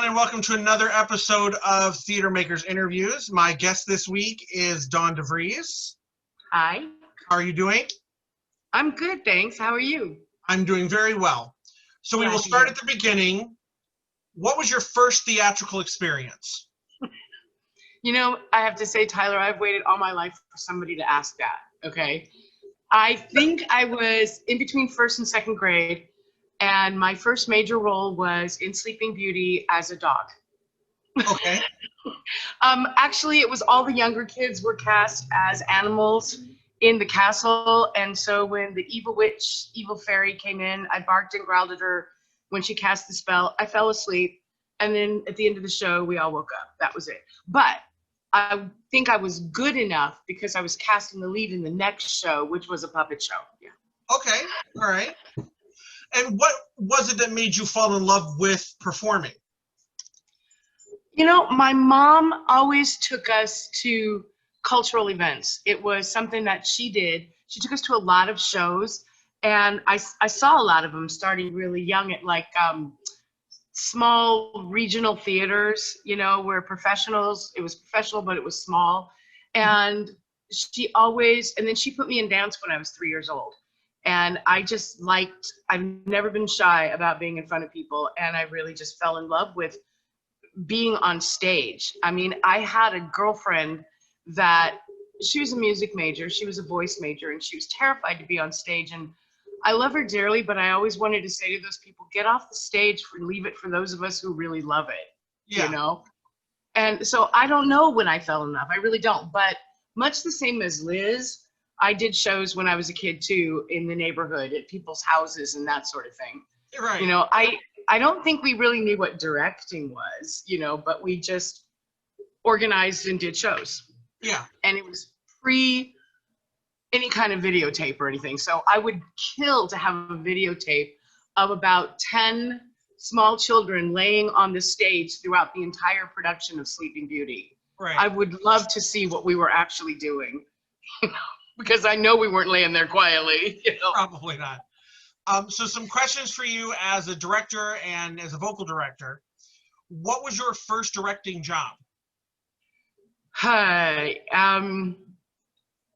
everyone, and welcome to another episode of Theater Makers Interviews. My guest this week is DeVries. Hi. How are you doing? I'm good, thanks. How are you? I'm doing very well. So we will start at the beginning. What was your first theatrical experience? You know, I have to say, Tyler, I've waited all my life for somebody to ask that, okay? I think I was in between first and second grade, and my first major role was in Sleeping Beauty as a dog. Okay. Actually, it was all the younger kids were cast as animals in the castle, and so when the evil witch, evil fairy came in, I barked and growled at her when she cast the spell. I fell asleep, and then at the end of the show, we all woke up. That was it. But I think I was good enough because I was casting the lead in the next show, which was a puppet show. Yeah. Okay. All right. And what was it that made you fall in love with performing? You know, my mom always took us to cultural events. It was something that she did. She took us to a lot of shows, and I saw a lot of them starting really young at like small regional theaters, you know, where it was professional, but it was small. And and then she put me in dance when I was 3 years old. And I've never been shy about being in front of people. And I really just fell in love with being on stage. I mean, I had a girlfriend that she was a music major, she was a voice major, and she was terrified to be on stage. And I love her dearly, but I always wanted to say to those people, get off the stage, leave it for those of us who really love it, you know? And so I don't know when I fell in love, I really don't. But much the same as Liz, I did shows when I was a kid too, in the neighborhood, at people's houses and that sort of thing. Right. You know, I don't think we really knew what directing was, you know, but we just organized and did shows. Yeah. And it was pre any kind of videotape or anything. So I would kill to have a videotape of about 10 small children laying on the stage throughout the entire production of Sleeping Beauty. Right. I would love to see what we were actually doing, you know, because I know we weren't laying there quietly, you know. Probably not. So some questions for you as a director and as a vocal director. What was your first directing job? Hi.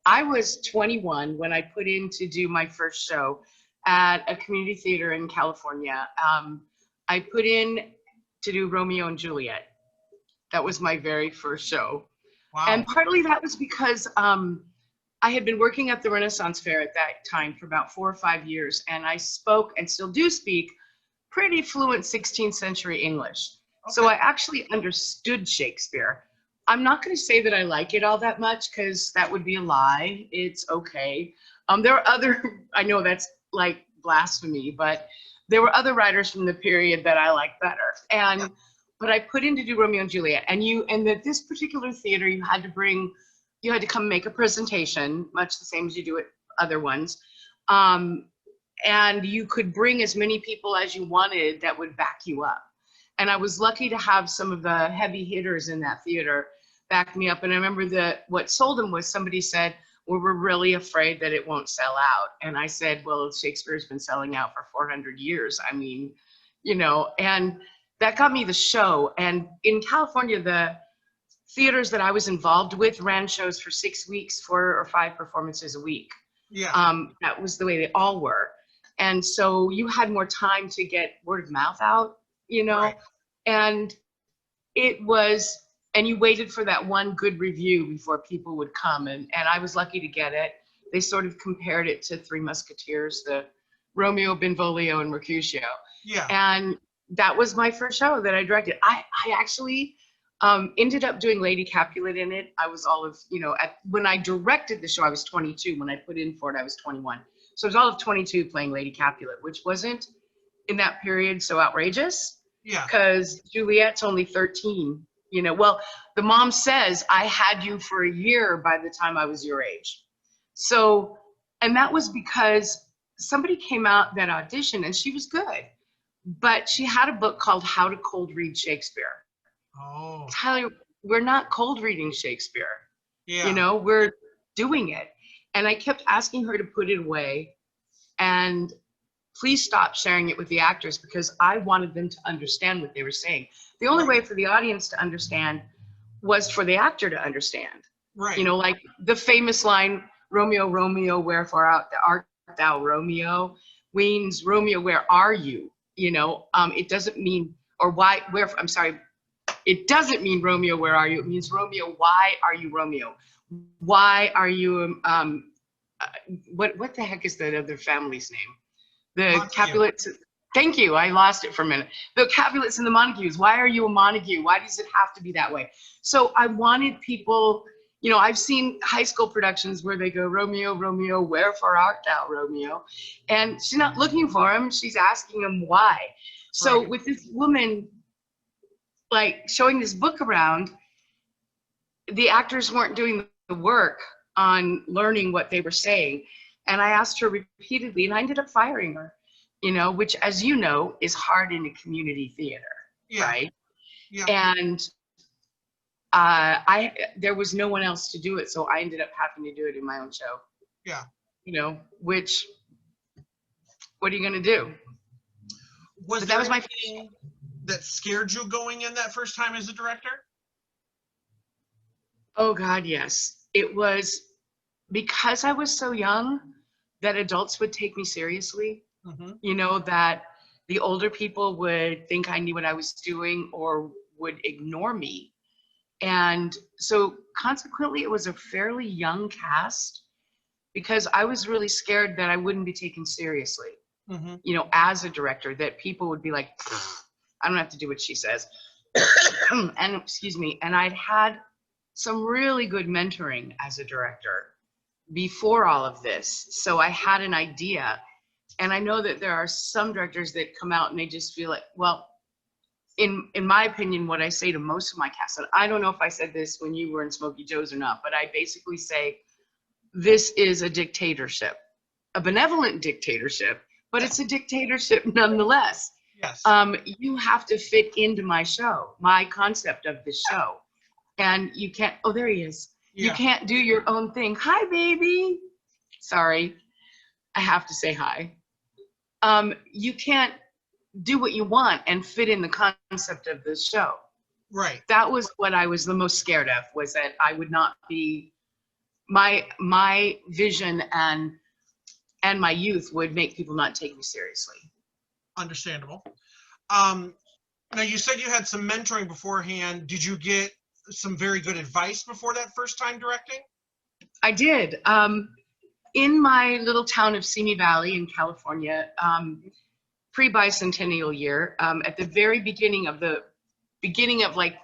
I was 21 when I put in to do my first show at a community theater in California. I put in to do Romeo and Juliet. That was my very first show. Wow. And partly that was because I had been working at the Renaissance Fair at that time for about 4 or 5 years, and I spoke and still do speak pretty fluent 16th century English. Okay. So I actually understood Shakespeare. I'm not going to say that I like it all that much because that would be a lie. It's okay. There are other, I know that's like blasphemy, but there were other writers from the period that I like better. But I put in to do Romeo and Juliet, and at this particular theater, you had to come make a presentation, much the same as you do at other ones. And you could bring as many people as you wanted that would back you up. And I was lucky to have some of the heavy hitters in that theater back me up. And I remember what sold them was somebody said, well, we're really afraid that it won't sell out. And I said, well, Shakespeare's been selling out for 400 years. I mean, you know, and that got me the show. And in California, the theaters that I was involved with ran shows for 6 weeks, 4 or 5 performances a week. Yeah. That was the way they all were. And so you had more time to get word of mouth out, you know, right. And you waited for that one good review before people would come. And I was lucky to get it. They sort of compared it to Three Musketeers, the Romeo, Benvolio, and Mercutio. Yeah. And that was my first show that I directed. I actually ended up doing Lady Capulet in it. I was when I directed the show, I was 22. When I put in for it, I was 21. So I was all of 22 playing Lady Capulet, which wasn't in that period so outrageous. Yeah. Because Juliet's only 13. You know, well, the mom says I had you for a year by the time I was your age. So, and that was because somebody came out that audition and she was good, but she had a book called How to Cold Read Shakespeare. Oh. Tyler, we're not cold reading Shakespeare. Yeah. You know, we're doing it. And I kept asking her to put it away. And please stop sharing it with the actors, because I wanted them to understand what they were saying. The only way for the audience to understand was for the actor to understand. Right. You know, like the famous line, Romeo, Romeo, wherefore art thou, Romeo, means Romeo, where are you? You know, it doesn't mean, or why, where, I'm sorry, it doesn't mean Romeo, where are you? It means Romeo, why are you Romeo? Why are you, what the heck is that other family's name? The Montague. Capulets. Thank you, I lost it for a minute. The Capulets and the Montagues, why are you a Montague? Why does it have to be that way? So I wanted people, you know, I've seen high school productions where they go, Romeo, Romeo, wherefore art thou, Romeo? And she's not looking for him, she's asking him why. So with this woman, like showing this book around, the actors weren't doing the work on learning what they were saying. And I asked her repeatedly, and I ended up firing her, you know, which, as you know, is hard in a community theater, right? Yeah. And there was no one else to do it, so I ended up having to do it in my own show. Yeah. You know, which, what are you gonna do? But that was my feeling. That scared you going in that first time as a director? Oh God, yes. It was because I was so young that adults would take me seriously. You know, that the older people would think I knew what I was doing or would ignore me. And so consequently, it was a fairly young cast because I was really scared that I wouldn't be taken seriously, you know, as a director, that people would be like, I don't have to do what she says. And excuse me, and I'd had some really good mentoring as a director before all of this. So I had an idea. And I know that there are some directors that come out and they just feel like, well, in my opinion, what I say to most of my cast, and I don't know if I said this when you were in Smokey Joe's or not, but I basically say, this is a dictatorship, a benevolent dictatorship, but it's a dictatorship nonetheless. Yes. You have to fit into my show, my concept of the show. And you can't, oh, there he is. Yeah. You can't do your own thing. Hi, baby. Sorry, I have to say hi. You can't do what you want and fit in the concept of the show. Right. That was what I was the most scared of, was that I would not be, my vision and my youth would make people not take me seriously. Understandable. Now you said you had some mentoring beforehand. Did you get some very good advice before that first time directing? I did. In my little town of Simi Valley in California, pre-bicentennial year, at the very beginning of like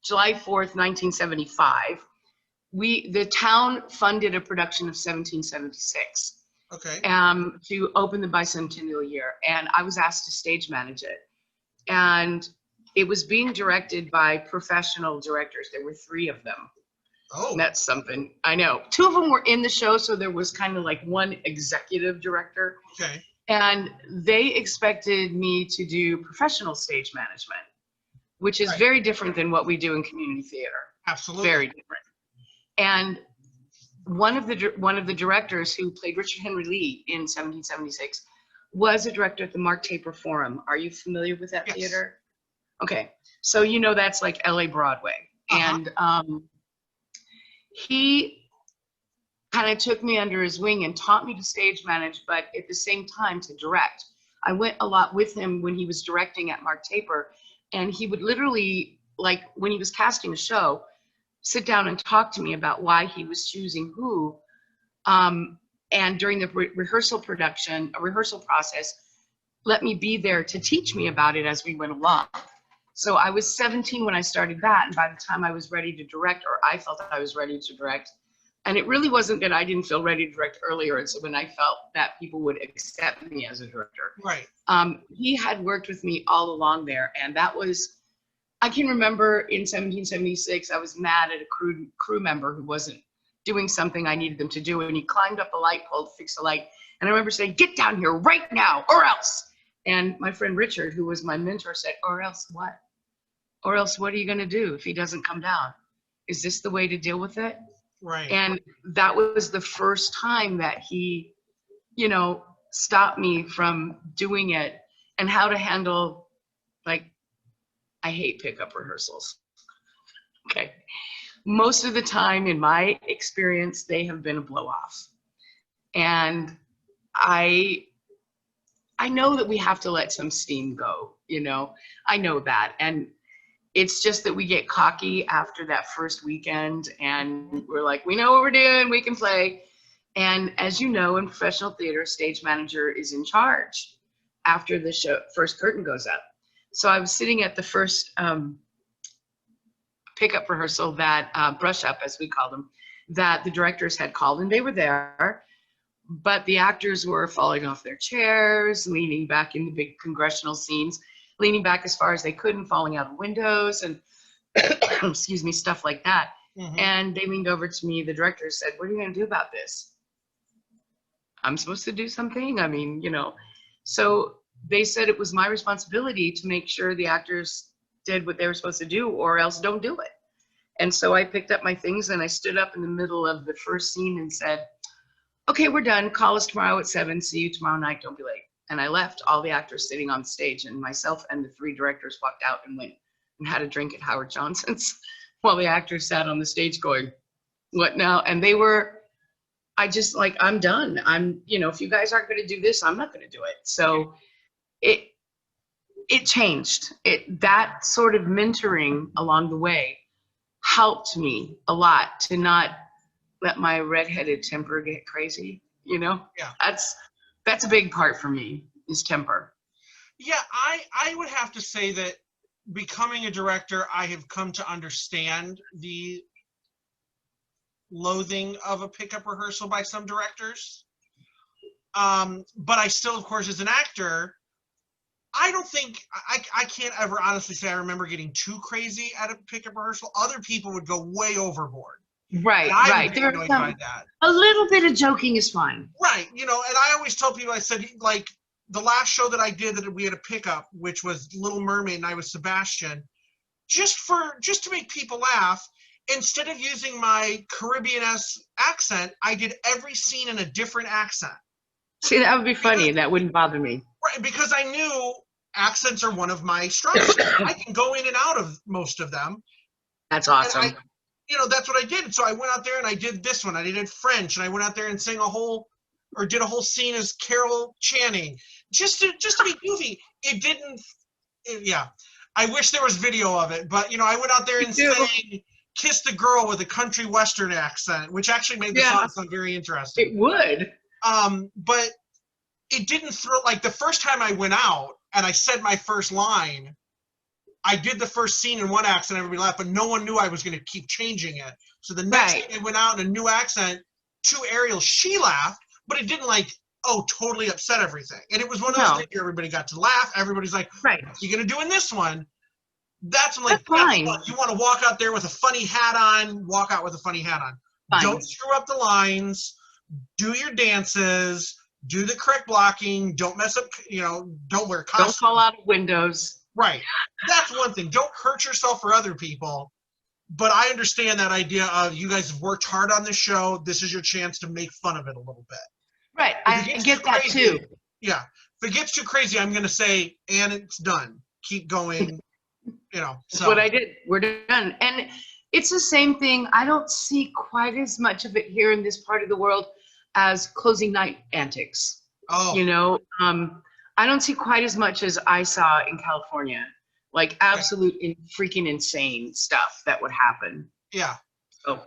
July 4th, 1975, the town funded a production of 1776. Okay. To open the bicentennial year, and I was asked to stage manage it. And it was being directed by professional directors. There were 3 of them. Oh. That's something. I know. 2 of them were in the show, so there was kind of like one executive director. Okay. And they expected me to do professional stage management, which is very different than what we do in community theater. Absolutely. Very different. And one of the directors who played Richard Henry Lee in 1776 was a director at the Mark Taper Forum. Are you familiar with that theater? Okay, so you know that's like LA Broadway. And he kind of took me under his wing and taught me to stage manage, but at the same time to direct. I went a lot with him when he was directing at Mark Taper, and he would literally, like when he was casting a show, sit down and talk to me about why he was choosing who. And during the rehearsal process, let me be there to teach me about it as we went along. So I was 17 when I started that, and by the time I was ready to direct, or I felt I was ready to direct, and it really wasn't that I didn't feel ready to direct earlier, it's when I felt that people would accept me as a director. Right. He had worked with me all along there, and that was, I can remember in 1776, I was mad at a crew member who wasn't doing something I needed them to do, and he climbed up a light pole to fix a light, and I remember saying, "Get down here right now, or else." And my friend Richard, who was my mentor, said, "Or else what? Or else what are you gonna do if he doesn't come down? Is this the way to deal with it?" Right. And that was the first time that he, you know, stop me from doing it, and how to handle, like, I hate pickup rehearsals. Okay. Most of the time, in my experience, they have been a blow off. And I know that we have to let some steam go, you know, I know that. And it's just that we get cocky after that first weekend and we're like, we know what we're doing, we can play. And as you know, in professional theater, stage manager is in charge after the show, first curtain goes up. So I was sitting at the first pickup rehearsal, that brush up, as we call them, that the directors had called, and they were there, but the actors were falling off their chairs, leaning back in the big congressional scenes, leaning back as far as they could and falling out of windows and excuse me, stuff like that. And they leaned over to me, the director said, what are you going to do about this? I'm supposed to do something? I mean, you know. So they said it was my responsibility to make sure the actors did what they were supposed to do, or else don't do it. And so I picked up my things and I stood up in the middle of the first scene and said, okay, we're done. Call us tomorrow at 7. See you tomorrow night. Don't be late. And I left all the actors sitting on stage, and myself and the 3 directors walked out and went and had a drink at Howard Johnson's while the actors sat on the stage going, what now? And they were, I just like, I'm done. I'm, you know, if you guys aren't going to do this, I'm not going to do it. So it changed. That sort of mentoring along the way helped me a lot to not let my redheaded temper get crazy, you know? Yeah. That's a big part for me, is temper. Yeah, I would have to say that becoming a director, I have come to understand the loathing of a pickup rehearsal by some directors. But I still, of course, as an actor, I don't think, I can't ever honestly say I remember getting too crazy at a pickup rehearsal. Other people would go way overboard. Right, right. There's that. A little bit of joking is fine. Right, you know, and I always tell people, I said, like, the last show that I did that we had a pickup, which was Little Mermaid, and I was Sebastian, just to make people laugh, instead of using my Caribbean-esque accent, I did every scene in a different accent. See, that would be funny. That wouldn't bother me. Right, because I knew accents are one of my strong suits. I can go in and out of most of them. That's awesome. You know, that's what I did. So I went out there and I did this one. I did French, and I went out there and did a whole scene as Carol Channing, just to be goofy. Yeah. I wish there was video of it, but you know, I went out there and sang "Kiss the Girl" with a country western accent, which actually made the song sound very interesting. It would. But it didn't throw, like, the first time I went out and I said my first line, I did the first scene in one accent, everybody laughed, but no one knew I was going to keep changing it. So the next thing I went out in a new accent to Ariel, she laughed, but it didn't, like, totally upset everything. And it was one of those things where everybody got to laugh. Everybody's like, what are you going to do in this one? That's like, fine. You want to walk out there with a funny hat on, walk out with a funny hat on. Fine. Don't screw up the lines. Do your dances. Do the correct blocking. Don't mess up, you know, don't wear costumes. Don't fall out of windows. Right. That's one thing. Don't hurt yourself or other people. But I understand that idea of, you guys have worked hard on this show. This is your chance to make fun of it a little bit. Right. I get that too. Yeah. If it gets too crazy, I'm going to say, and it's done. Keep going. You know. So. That's what I did. We're done. And it's the same thing. I don't see quite as much of it here in this part of the world as closing night antics. Oh. You know, I don't see quite as much as I saw in California, like absolute freaking insane stuff that would happen. Yeah. Oh.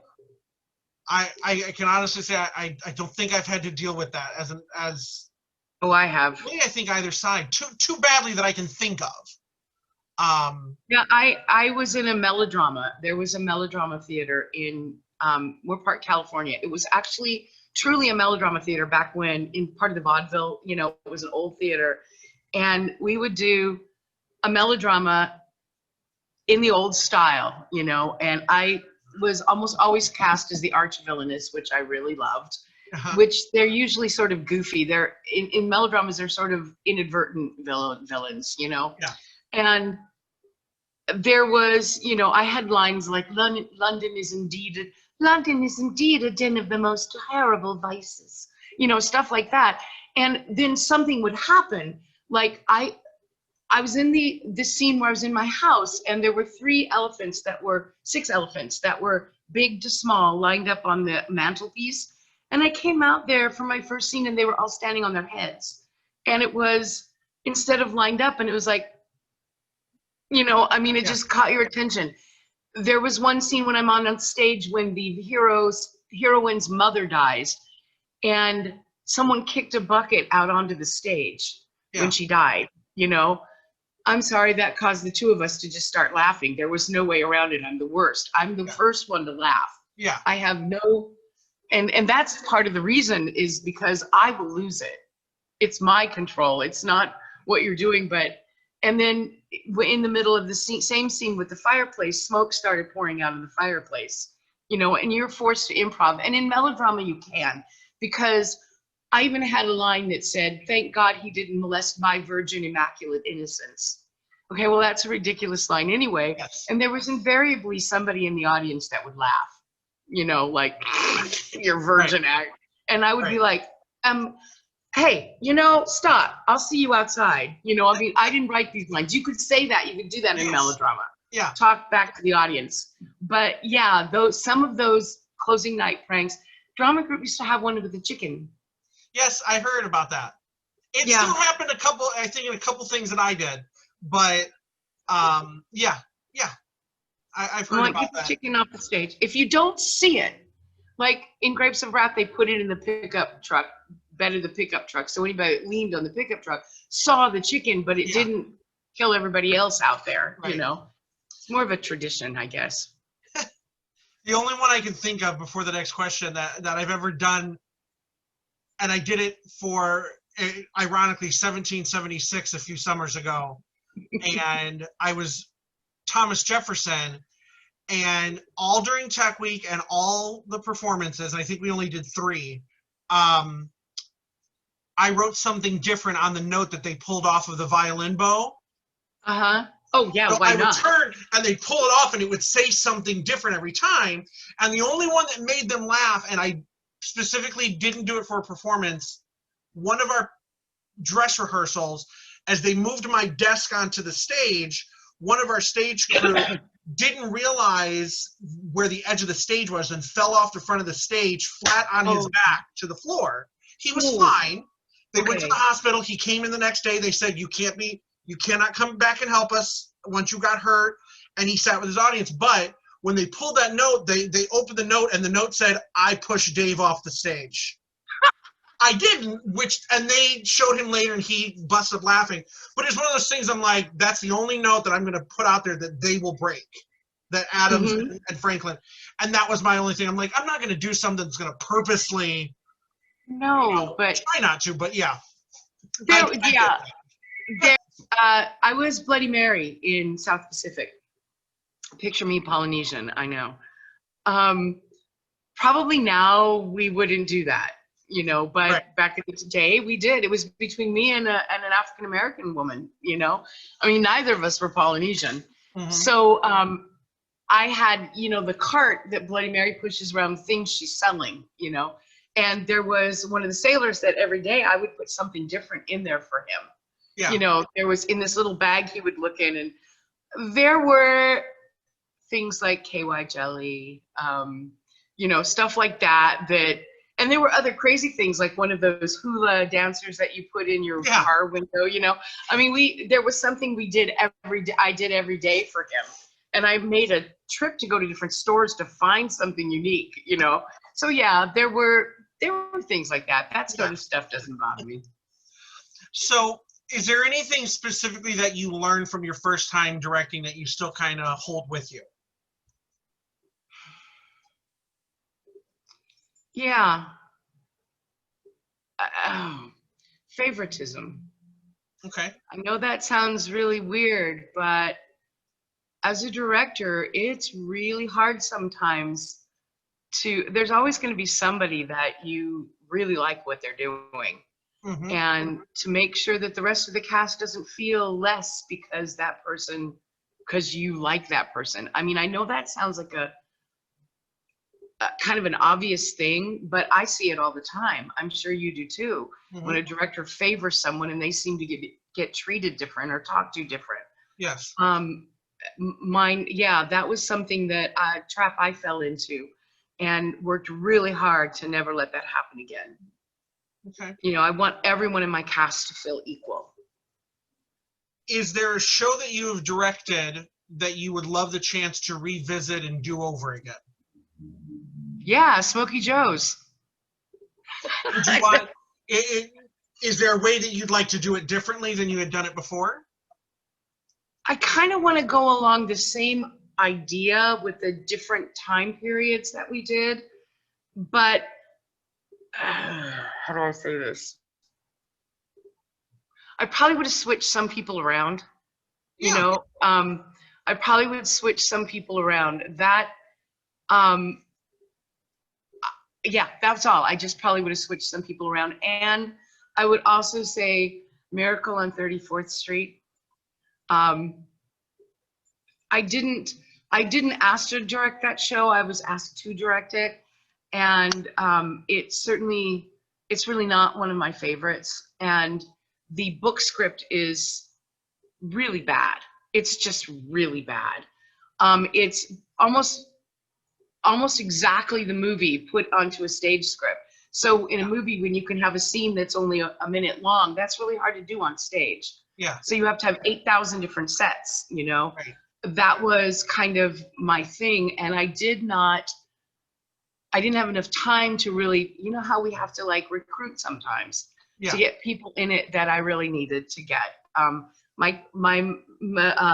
I can honestly say I don't think I've had to deal with that as. Oh, I have. Really, I think either side too badly that I can think of. Yeah, I was in a melodrama. There was a melodrama theater in Moore Park, California. It was actually truly a melodrama theater back when, in part of the vaudeville, you know, it was an old theater, and we would do a melodrama in the old style, you know, and I was almost always cast as the arch villainess, which I really loved, which they're usually sort of goofy. They're in melodramas, they're sort of inadvertent villains, you know. Yeah. And there was, you know, I had lines like, London is indeed a den of the most terrible vices, you know, stuff like that. And then something would happen. Like I was in this scene where I was in my house, and there were 6 elephants that were big to small lined up on the mantelpiece. And I came out there for my first scene, and they were all standing on their heads. And it was, instead of lined up, and it was like, you know, I mean, it just caught your attention. There was one scene when I'm on stage when the heroine's mother dies, and someone kicked a bucket out onto the stage when she died, you know. I'm sorry, that caused the 2 of us to just start laughing. There was no way around it. I'm the worst. I'm the first one to laugh. Yeah. I have no, and that's part of the reason, is because I will lose it. It's my control. It's not what you're doing. And then in the middle of the same scene with the fireplace, smoke started pouring out of the fireplace, you know, and you're forced to improv. And in melodrama, you can, because I even had a line that said, "Thank God he didn't molest my virgin immaculate innocence." Okay, well, that's a ridiculous line anyway. Yes. And there was invariably somebody in the audience that would laugh, you know, like, your virgin act. And I would be like, hey, you know, stop. I'll see you outside. You know, I mean, I didn't write these lines. You could say that. You could do that in melodrama. Yeah. Talk back to the audience. But yeah, some of those closing night pranks, drama group used to have one with the chicken. Yes, I heard about that. It still happened in a couple things that I did. But I've heard about Get that. the chicken off the stage. If you don't see it, like in Grapes of Wrath, they put it in the pickup truck, bed of the pickup truck. So anybody that leaned on the pickup truck saw the chicken, but it didn't kill everybody else out there, you know. It's more of a tradition, I guess. The only one I can think of before the next question that I've ever done, and I did it for, ironically, 1776 a few summers ago, and I was Thomas Jefferson, and all during Tech Week and all the performances, and I think we only did 3, I wrote something different on the note that they pulled off of the violin bow. Uh-huh. Oh, yeah, so why I not? would turn, and they'd pull it off, and it would say something different every time, and the only one that made them laugh, and I specifically didn't do it for a performance, one of our dress rehearsals, as they moved my desk onto the stage, one of our stage crew didn't realize where the edge of the stage was and fell off the front of the stage flat on his back to the floor. He was fine. They went to the hospital. He came in the next day. They said, you cannot come back and help us once you got hurt. And he sat with his audience. But when they pulled that note, they opened the note, and the note said, "I pushed Dave off the stage." I didn't, and they showed him later, and he busted laughing. But it's one of those things, I'm like, that's the only note that I'm going to put out there that they will break, that Adams and Franklin. And that was my only thing. I'm like, I'm not going to do something that's going to purposely, but try not to, but yeah. I was Bloody Mary in South Pacific. Picture me Polynesian, I know. Probably now we wouldn't do that. You know, but back in the day, we did. It was between me and an African-American woman, you know. I mean, neither of us were Polynesian. So I had, you know, the cart that Bloody Mary pushes around things she's selling, you know. And there was one of the sailors that every day I would put something different in there for him. Yeah. You know, there was in this little bag he would look in, and there were things like KY jelly, you know, stuff like that. And there were other crazy things, like one of those hula dancers that you put in your car window, you know. I mean, there was something we did every day. I did every day for him. And I made a trip to go to different stores to find something unique, you know. So yeah, there were things like that. That sort of stuff doesn't bother me. So is there anything specifically that you learned from your first time directing that you still kind of hold with you? Yeah. Favoritism. Okay. I know that sounds really weird, but as a director, it's really hard sometimes there's always going to be somebody that you really like what they're doing. And to make sure that the rest of the cast doesn't feel less because you like that person. I mean, I know that sounds like kind of an obvious thing, but I see it all the time. I'm sure you do too. Mm-hmm. When a director favors someone and they seem to get treated different or talked to different. Yes. Mine, yeah, that was something that trap I fell into, and worked really hard to never let that happen again. Okay. You know, I want everyone in my cast to feel equal. Is there a show that you have directed that you would love the chance to revisit and do over again? Yeah, Smokey Joe's. Would you want, is there a way that you'd like to do it differently than you had done it before? I kind of want to go along the same idea with the different time periods that we did, but how do I say this? I probably would have switched some people around. You know, I probably would switch some people around. That, yeah, that's all. I just probably would have switched some people around. And I would also say Miracle on 34th Street. I didn't ask to direct that show. I was asked to direct it. And it's really not one of my favorites. And the book script is really bad. It's just really bad. It's almost exactly the movie put onto a stage script. So in a movie, when you can have a scene that's only a minute long, that's really hard to do on stage. Yeah. So you have to have 8,000 different sets, you know? Right. That was kind of my thing. And I didn't have enough time to really, you know how we have to like recruit sometimes to get people in it that I really needed to get. My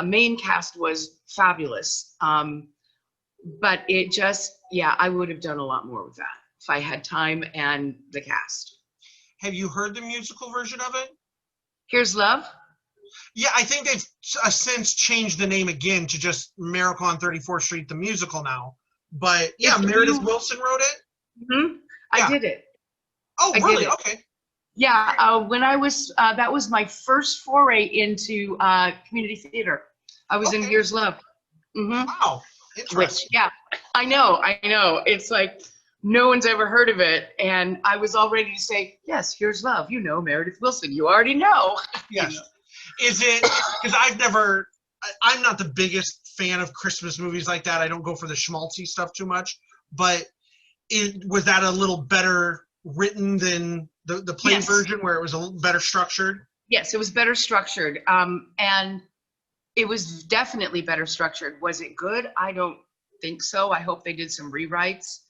main cast was fabulous. But it just, yeah, I would have done a lot more with that if I had time and the cast. Have you heard the musical version of it? Here's Love? Yeah, I think they've since changed the name again to just Miracle on 34th Street, the musical now. But yeah, Meredith Willson wrote it? Mm-hmm. I did it. Oh, really? Okay. Yeah, when I was, that was my first foray into community theater. I was in Here's Love. Mm-hmm. Wow. Which, yeah, I know. It's like no one's ever heard of it. And I was all ready to say, yes, Here's Love. You know, Meredith Willson. You already know. Yes. You know? Is it, because I'm not the biggest fan of Christmas movies like that. I don't go for the schmaltzy stuff too much. But was that a little better written than the play version where it was a little better structured? Yes, it was better structured. And it was definitely better structured. Was it good? I don't think so. I hope they did some rewrites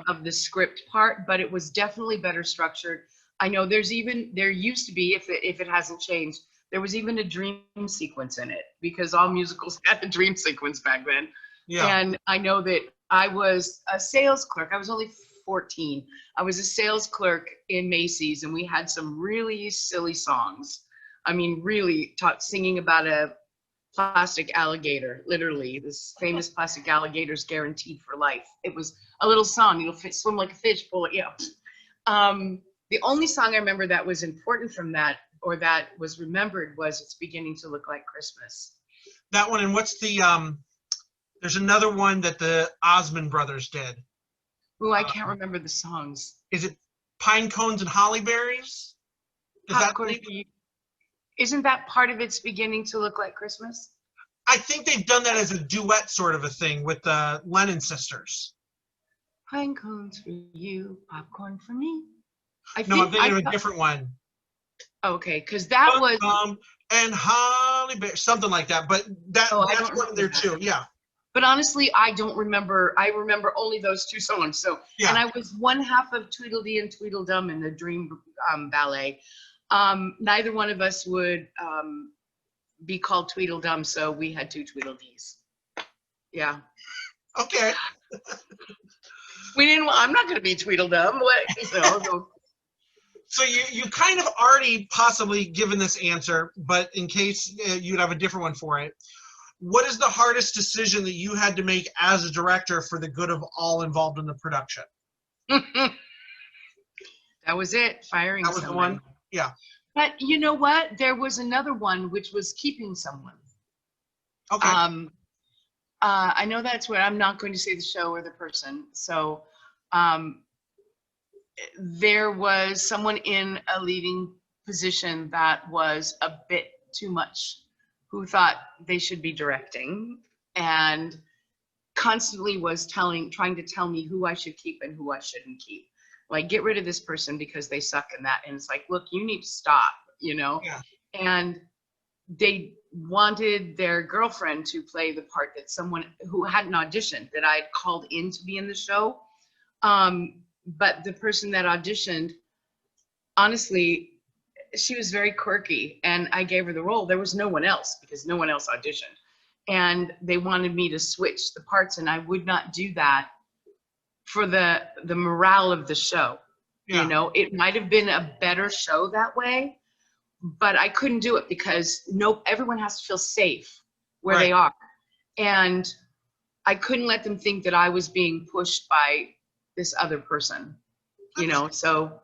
of the script part, but it was definitely better structured. I know there used to be, if it hasn't changed, there was even a dream sequence in it, because all musicals had a dream sequence back then. Yeah. And I know that I was a sales clerk. I was only 14. I was a sales clerk in Macy's, and we had some really silly songs. I mean, really singing about a plastic alligator, literally. This famous plastic alligator's guaranteed for life. It was a little song. It'll swim like a fish, pull it, The only song I remember that was important from that, or that was remembered, was It's Beginning to Look Like Christmas. That one, and what's the, there's another one that the Osmond brothers did. Oh, I can't remember the songs. Is it Pine Cones and Holly Berries? Isn't that part of It's Beginning to Look Like Christmas? I think they've done that as a duet sort of a thing with the Lennon sisters. Pine cones for you, popcorn for me. I'm thinking of a different one. Okay, because that was and Holly Berries, something like that. But that's one of there too. Yeah. But honestly, I don't remember. I remember only those two songs. So, and I was one half of Tweedledee and Tweedledum in the Dream Ballet. Neither one of us would be called Tweedledum, so we had two Tweedledees. Yeah. Okay. I'm not going to be Tweedledum. So you kind of already possibly given this answer, but in case you'd have a different one for it. What is the hardest decision that you had to make as a director for the good of all involved in the production? That was it, firing someone. That was the one? Yeah. But you know what? There was another one, which was keeping someone. Okay. I know that's what I'm not going to say the show or the person. So there was someone in a leading position that was a bit too much, who thought they should be directing and constantly was trying to tell me who I should keep and who I shouldn't keep. Like, get rid of this person because they suck in that. And it's like, look, you need to stop, you know? Yeah. And they wanted their girlfriend to play the part that someone who hadn't auditioned, that I had called in to be in the show. But the person that auditioned, honestly, she was very quirky, and I gave her the role. There was no one else because no one else auditioned. And they wanted me to switch the parts, and I would not do that for the morale of the show. Yeah. You know, it might have been a better show that way, but I couldn't do it because everyone has to feel safe where they are. And I couldn't let them think that I was being pushed by this other person, you know. So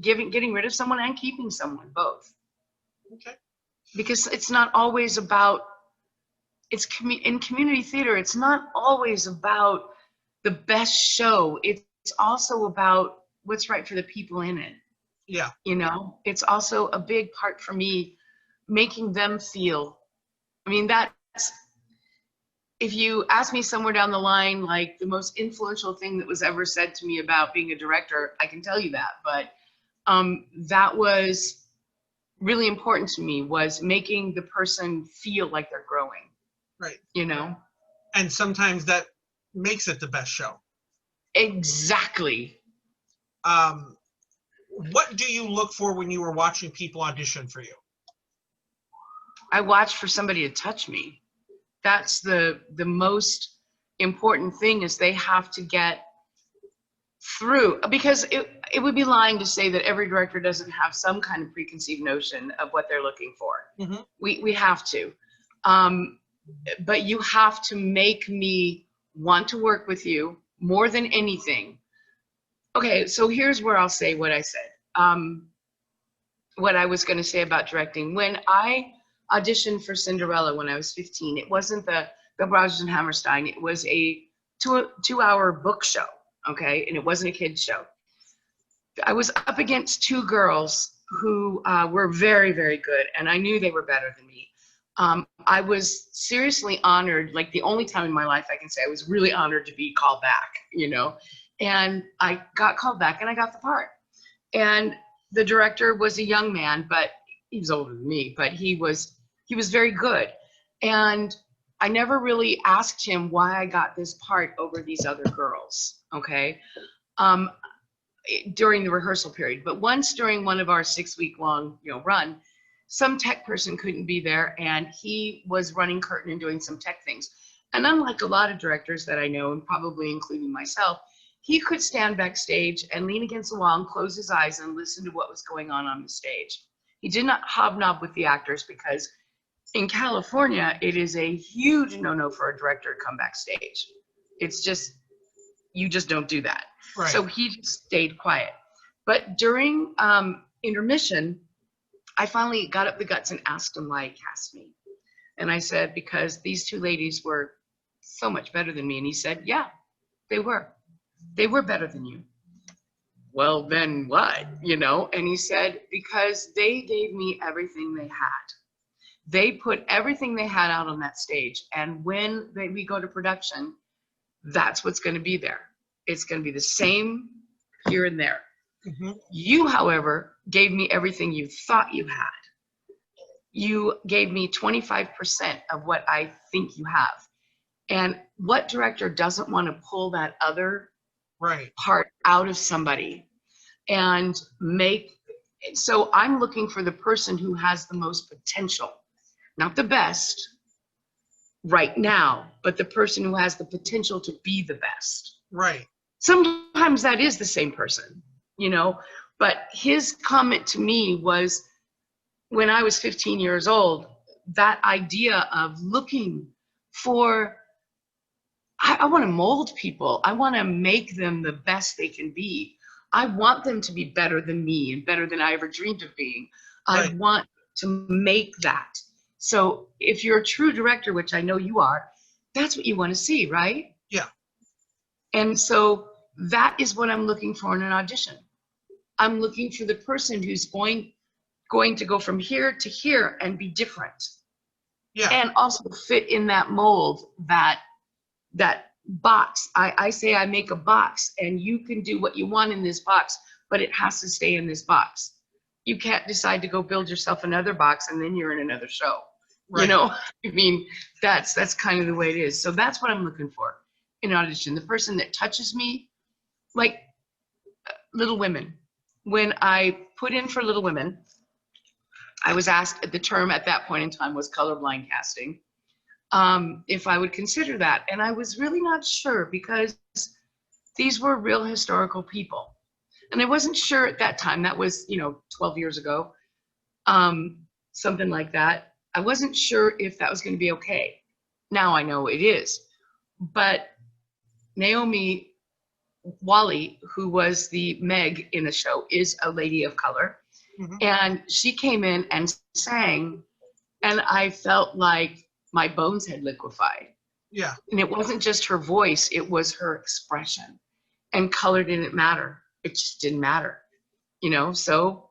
getting rid of someone and keeping someone, both. Okay. Because it's not always about, in community theater, it's not always about the best show. It's also about what's right for the people in it. Yeah. You know, it's also a big part for me, making them feel, I mean, that's, if you ask me somewhere down the line, like the most influential thing that was ever said to me about being a director, I can tell you that. But that was really important to me, was making the person feel like they're growing. Right. You know? And sometimes that makes it the best show. Exactly. What do you look for when you were watching people audition for you? I watched for somebody to touch me. That's the most important thing, is they have to get through, because it would be lying to say that every director doesn't have some kind of preconceived notion of what they're looking for. Mm-hmm. We have to. But you have to make me want to work with you more than anything. Okay, so here's where I'll say what I said. What I was going to say about directing. When I auditioned for Cinderella when I was 15, it wasn't the Rodgers and Hammerstein. It was a two-hour book show, okay? And it wasn't a kid's show. I was up against two girls who were very, very good, and I knew they were better than me. I was seriously honored, like the only time in my life I can say I was really honored to be called back, you know? And I got called back and I got the part. And the director was a young man, but he was older than me, but he was very good. And I never really asked him why I got this part over these other girls, okay? During the rehearsal period. But once during one of our 6-week-long, run, some tech person couldn't be there, and he was running curtain and doing some tech things. And unlike a lot of directors that I know, and probably including myself, he could stand backstage and lean against the wall and close his eyes and listen to what was going on the stage. He did not hobnob with the actors, because in California, it is a huge no-no for a director to come backstage. It's just, you just don't do that. Right. So he just stayed quiet. But during intermission, I finally got up the guts and asked him why he cast me. And I said, because these two ladies were so much better than me. And he said, yeah, they were. They were better than you. Well, then what? And he said, because they gave me everything they had. They put everything they had out on that stage. And when we go to production, that's what's going to be there. It's going to be the same here and there. Mm-hmm. You, however, gave me everything you thought you had. You gave me 25% of what I think you have. And what director doesn't want to pull that other part out of somebody and so I'm looking for the person who has the most potential, not the best right now, but the person who has the potential to be the best. Right. Sometimes that is the same person, but his comment to me was, when I was 15 years old, that idea of looking for, I want to mold people. I want to make them the best they can be. I want them to be better than me and better than I ever dreamed of being. Right. I want to make that. So if you're a true director, which I know you are, that's what you want to see, right? Yeah. And so that is what I'm looking for in an audition. I'm looking for the person who's going to go from here to here and be different. Yeah. And also fit in that mold, that box. I say I make a box, and you can do what you want in this box, but it has to stay in this box. You can't decide to go build yourself another box and then you're in another show. Right. You know, I mean, that's kind of the way it is. So that's what I'm looking for in an audition. The person that touches me, like Little Women. When I put in for Little Women, I was asked, the term at that point in time was colorblind casting, if I would consider that. And I was really not sure, because these were real historical people. And I wasn't sure at that time. That was, 12 years ago, something like that. I wasn't sure if that was going to be okay. Now I know it is. But Naomi Wally, who was the Meg in the show, is a lady of color. Mm-hmm. And she came in and sang, and I felt like my bones had liquefied. Yeah. And it wasn't just her voice, it was her expression. And color didn't matter. It just didn't matter, so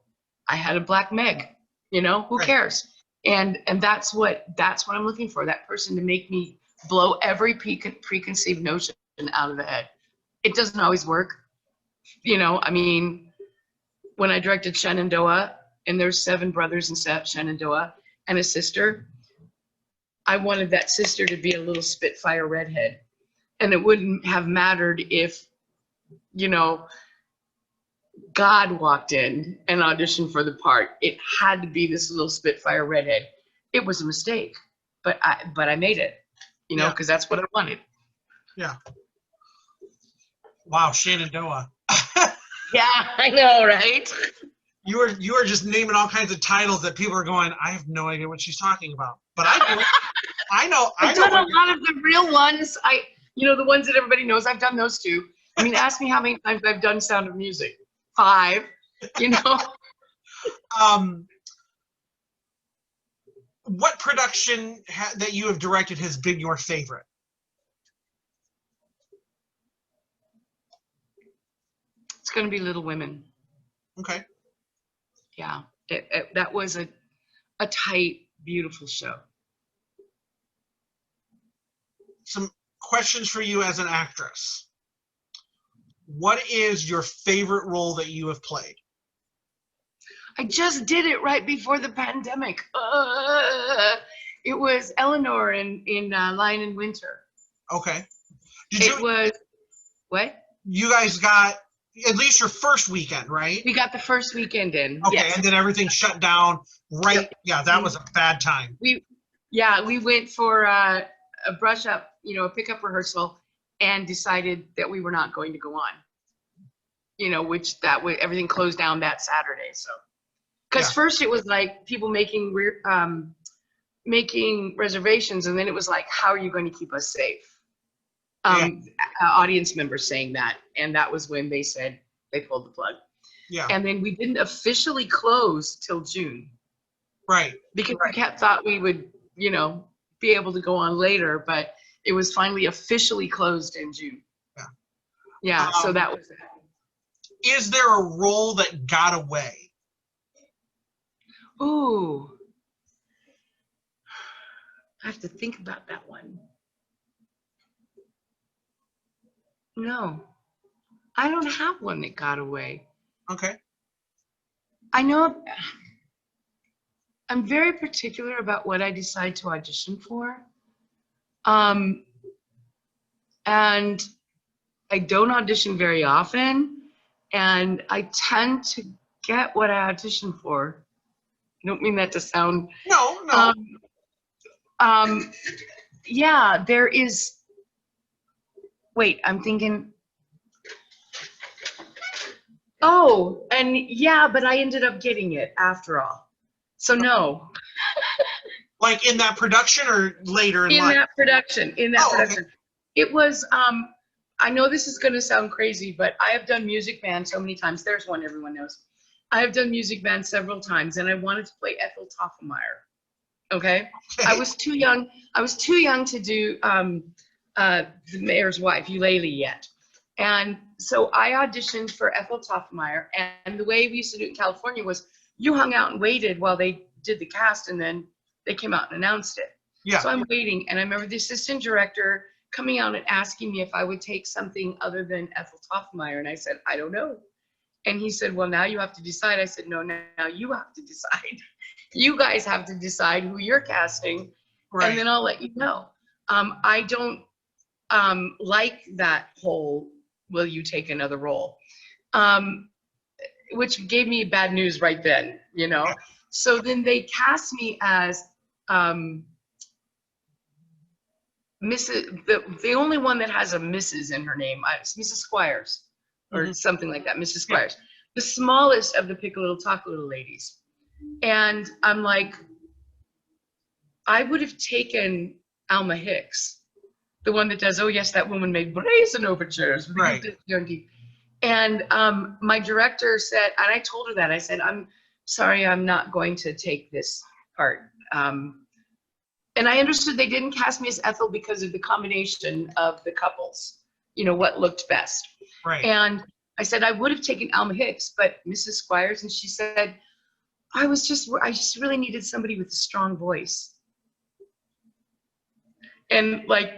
I had a black Meg, who cares? And that's what I'm looking for, that person to make me blow every preconceived notion out of the head. It doesn't always work. I mean, when I directed Shenandoah, and there's 7 brothers in Shenandoah and a sister, I wanted that sister to be a little Spitfire redhead. And it wouldn't have mattered if, God walked in and auditioned for the part. It had to be this little Spitfire redhead. It was a mistake, but I made it, because that's what I wanted. Yeah. Wow, Shenandoah. Yeah, I know, right? You are just naming all kinds of titles that people are going, I have no idea what she's talking about. But I do. I know. I've done a lot of the real ones. The ones that everybody knows. I've done those too. I mean, ask me how many times I've done Sound of Music. 5. What production that you have directed has been your favorite? It's going to be Little Women. Okay. Yeah, that was a tight, beautiful show. Some questions for you as an actress. What is your favorite role that you have played? I just did it right before the pandemic. It was Eleanor in Lion in Winter. Okay. What? You guys got at least your first weekend, right? We got the first weekend in. Okay, yes. And then everything shut down, right? Yeah, that was a bad time. We went for a brush up, a pickup rehearsal, and decided that we were not going to go on. Which everything closed down that Saturday. So, because first it was like people making reservations, and then it was like, how are you going to keep us safe? Audience members saying that, and that was when they said they pulled the plug. Yeah. And then we didn't officially close till June. Right. Because we thought we would, be able to go on later, but it was finally officially closed in June. Yeah. Yeah. So that was it. Is there a role that got away? Ooh. I have to think about that one. No, I don't have one that got away. Okay. I know I'm very particular about what I decide to audition for. And I don't audition very often, and I tend to get what I audition for. I don't mean that to sound... No. Yeah, there is... Wait, I'm thinking... Oh, and yeah, but I ended up getting it after all. So no. Like in that production or later in life? In that production. Okay. It was, I know this is going to sound crazy, but I have done Music Man so many times. There's one everyone knows. I have done Music Man several times, and I wanted to play Ethel Toffenmeyer. Okay? I was too young to do the mayor's wife, Eulalie, yet. And so I auditioned for Ethel Toffmeyer, and the way we used to do it in California was you hung out and waited while they did the cast, and then they came out and announced it. Yeah. So I'm waiting, and I remember the assistant director coming out and asking me if I would take something other than Ethel Toffmeyer, and I said, I don't know. And he said, well, now you have to decide. I said, no, now you have to decide. You guys have to decide who you're casting, Right. and then I'll let you know. I don't like that whole, will you take another role? Which gave me bad news right then, you know? So then they cast me as Mrs. The only one that has a Mrs. in her name, Mrs. Squires, or something like that, Mrs. Squires. The smallest of the Pick a Little Talk a Little ladies. And I'm like, I would have taken Alma Hicks, the one that does, oh yes, that woman made brazen overtures. Right. And my director said, and I told her that, I said, I'm sorry, I'm not going to take this part. And I understood they didn't cast me as Ethel because of the combination of the couples, you know, what looked best. Right. And I said, I would have taken Alma Hicks, but Mrs. Squires, and she said, I just really needed somebody with a strong voice. And like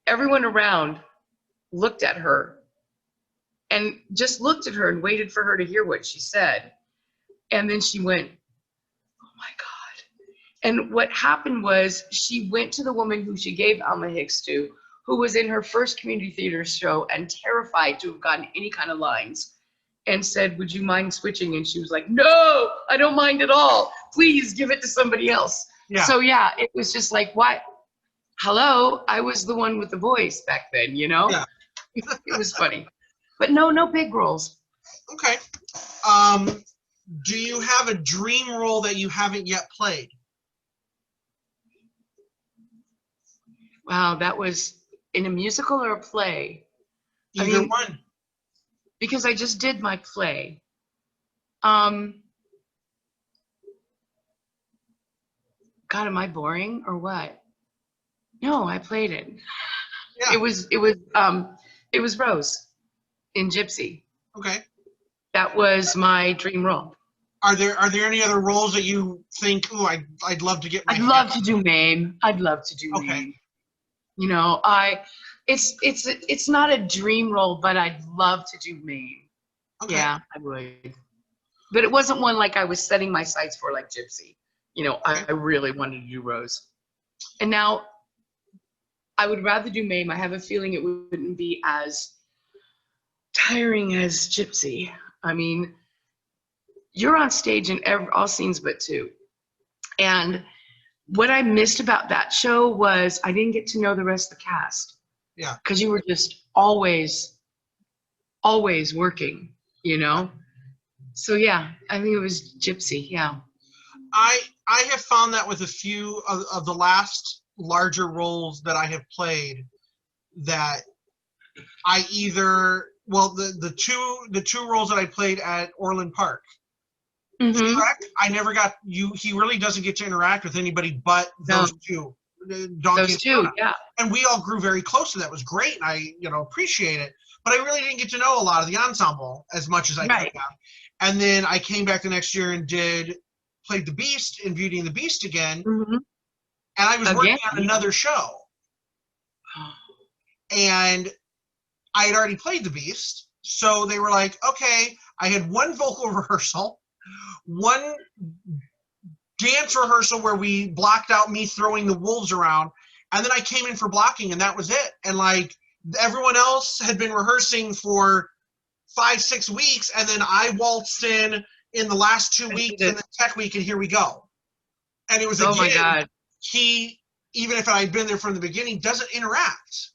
everyone around looked at her and just looked at her and waited for her to hear what she said. And then she went, oh my God. And what happened was she went to the woman who she gave Alma Hicks to, who was in her first community theater show and terrified to have gotten any kind of lines, and said, would you mind switching? And she was like, no, I don't mind at all. Please give it to somebody else. Yeah. So yeah, it was just like, what? Hello, I was the one with the voice back then, you know? Yeah. It was funny. But no big roles. Okay. Do you have a dream role that you haven't yet played? Wow, that was in a musical or a play? Either one. Because I just did my play. God, am I boring or what? No, I played it. Yeah. It was Rose in Gypsy. Okay. That was my dream role. Are there any other roles that you think, oh, I'd love to get my I'd love to do Mame. I'd love to do Okay. Mame. You know, it's not a dream role, but I'd love to do Mame. Okay. Yeah, I would. But it wasn't one like I was setting my sights for, like Gypsy. You know, Okay. I really wanted to do Rose. And now I would rather do Mame. I have a feeling it wouldn't be as tiring as Gypsy. I mean, you're on stage in all scenes but two. And what I missed about that show was I didn't get to know the rest of the cast. Yeah. Because you were just always working, you know? So yeah, I think it was Gypsy, yeah. I have found that with a few of the last larger roles that I have played, that I either, well, the two roles that I played at Orland Park, Shrek, I never got he really doesn't get to interact with anybody but those two. Donkey Those two, yeah. And we all grew very close, and that was great, and I, appreciate it. But I really didn't get to know a lot of the ensemble as much as I could have. And then I came back the next year and played the Beast in Beauty and the Beast again. Mm-hmm. And I was working on another show. And I had already played the Beast. So they were like, okay, I had one vocal rehearsal, one dance rehearsal where we blocked out me throwing the wolves around, and then I came in for blocking, and that was it. And like everyone else had been rehearsing for 5-6 weeks, and then I waltzed in the last 2 weeks in the tech week, and here we go. And it was again, my God. He, even if I'd been there from the beginning, doesn't interact.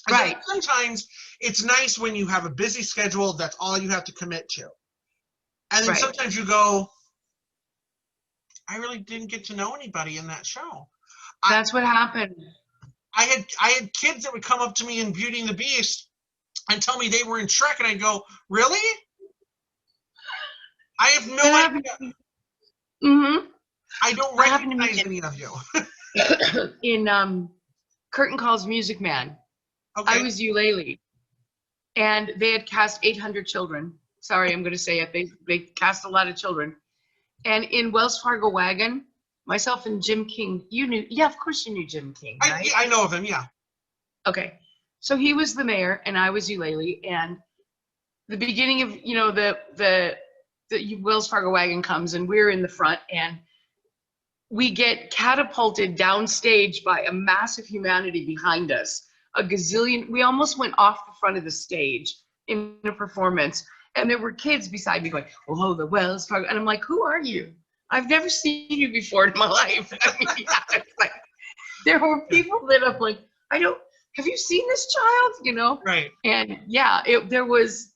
Right. Sometimes it's nice when you have a busy schedule, that's all you have to commit to. And then sometimes you go, I really didn't get to know anybody in that show. That's what happened. I had kids that would come up to me in Beauty and the Beast and tell me they were in Shrek, and I'd go, really? I have no idea. Mm-hmm. I don't recognize any of you. In Curtain Call's Music Man, Okay. I was Eulalie. And they had cast 800 children. Sorry, I'm going to say it. They cast a lot of children. And in Wells Fargo Wagon, myself and Jim King, you knew, yeah, of course you knew Jim King, right? I know of him, yeah. Okay. So he was the mayor and I was Eulalie. And the beginning of, you know, the Wells Fargo Wagon comes and we're in the front and we get catapulted downstage by a massive humanity behind us. A gazillion, we almost went off the front of the stage in a performance. And there were kids beside me going, oh, the Wells Fargo. And I'm like, who are you? I've never seen you before in my life. I mean, yeah, like, there were people that I'm like, have you seen this child? You know? Right. And yeah, there was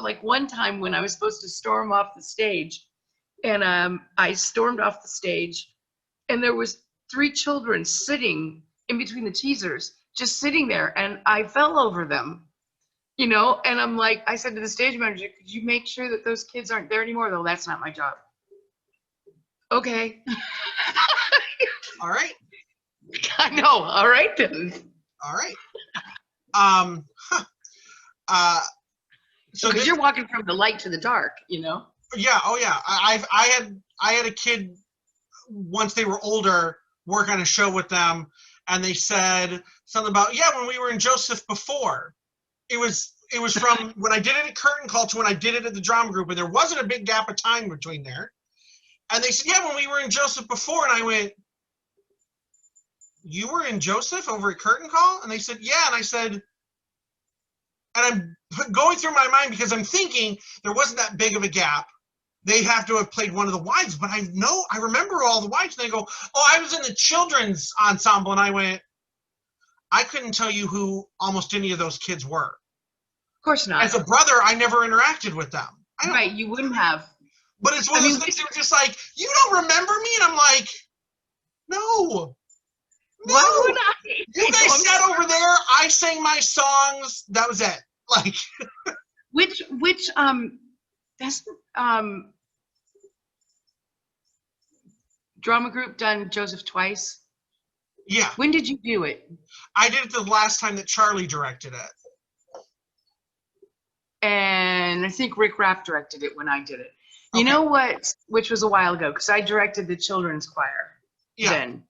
like one time when I was supposed to storm off the stage. And I stormed off the stage and there was 3 children sitting in between the teasers, just sitting there, and I fell over them, you know, and I'm like, I said to the stage manager, could you make sure that those kids aren't there anymore? Though that's not my job. Okay. All right. I know. All right then. All right. So because you're walking from the light to the dark, you know? Yeah. Oh yeah. I had a kid once they were older work on a show with them, and they said something about, yeah, when we were in Joseph before. It was from when I did it at Curtain Call to when I did it at the drama group, and there wasn't a big gap of time between there. And they said, yeah, when we were in Joseph before, and I went, you were in Joseph over at Curtain Call? And they said, yeah. And I said, and I'm going through my mind because I'm thinking there wasn't that big of a gap. They have to have played one of the wives, but I remember all the wives. And they go, oh, I was in the children's ensemble. And I went, I couldn't tell you who almost any of those kids were. Of course not. As a brother, I never interacted with them. Right, you wouldn't have. But it's one of those things that were just like, you don't remember me? And I'm like, no. Why would I? You guys sat over there. I sang my songs. That was it. Like, which that's drama group done Joseph twice. Yeah. When did you do it? I did it the last time that Charlie directed it. And I think Rick Rapp directed it when I did it. You know what? Which was a while ago, because I directed the children's choir then.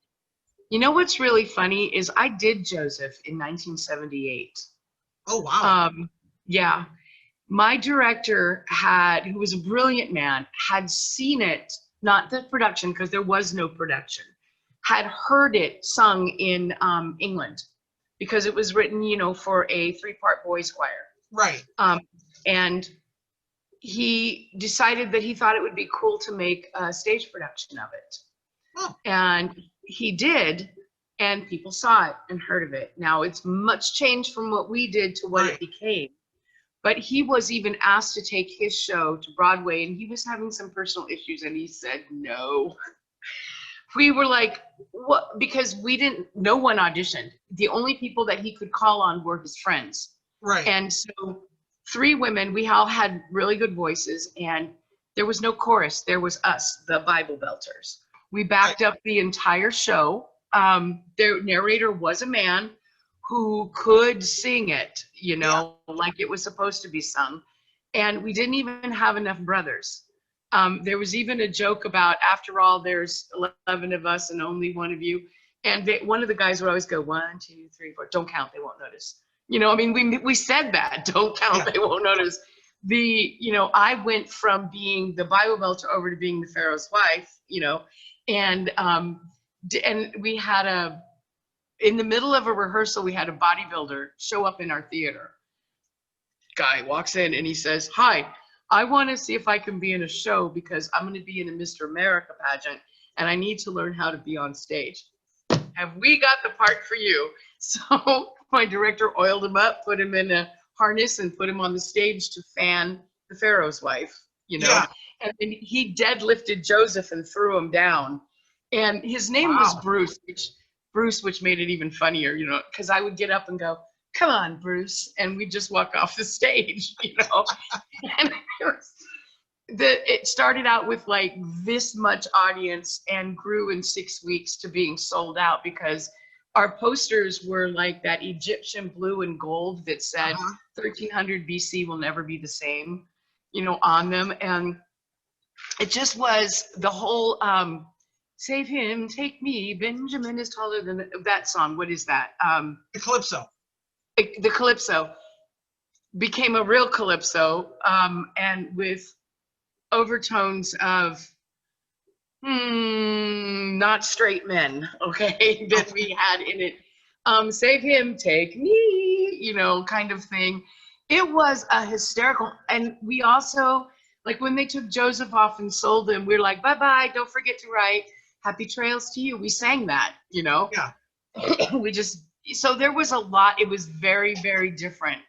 You know what's really funny is I did Joseph in 1978. Oh, wow. Yeah. My director who was a brilliant man, had seen it, not the production, because there was no production, had heard it sung in England, because it was written, you know, for a 3-part boys choir. Right. And he decided that he thought it would be cool to make a stage production of it. Oh. And he did, and people saw it and heard of it. Now, it's much changed from what we did to what it became. But he was even asked to take his show to Broadway, and he was having some personal issues, and he said no. We were like, what? Because no one auditioned. The only people that he could call on were his friends. Right. And so 3 women, we all had really good voices, and there was no chorus. There was us, the Bible Belters. We backed up the entire show. Their narrator was a man who could sing it, you know, like it was supposed to be sung. And we didn't even have enough brothers. There was even a joke about, after all, there's 11 of us and only one of you. And one of the guys would always go, 1, 2, 3, 4, don't count, they won't notice. You know, I mean, we said that, don't count, they won't notice. You know, I went from being the Bible Belter over to being the Pharaoh's wife, you know, and we had in the middle of a rehearsal, we had a bodybuilder show up in our theater. Guy walks in and he says, hi, I want to see if I can be in a show because I'm going to be in a Mr. America pageant and I need to learn how to be on stage. Have we got the part for you? So my director oiled him up, put him in a harness and put him on the stage to fan the Pharaoh's wife, you know, and then he deadlifted Joseph and threw him down. And his name was Bruce, which made it even funnier, you know, because I would get up and go, come on, Bruce, and we'd just walk off the stage, you know. And it started out with like this much audience and grew in 6 weeks to being sold out because our posters were like that Egyptian blue and gold that said Uh-huh. 1300 BC will never be the same, you know, on them. And it just was the whole save him, take me, Benjamin is taller than that song. What is that? The Calypso. The Calypso became a real Calypso, and with overtones of not straight men, okay, that we had in it. Save him, take me, you know, kind of thing. It was a hysterical, and we also, like when they took Joseph off and sold him, we were like, bye-bye, don't forget to write happy trails to you. We sang that, you know? Yeah. We just, so there was a lot, it was very, very different.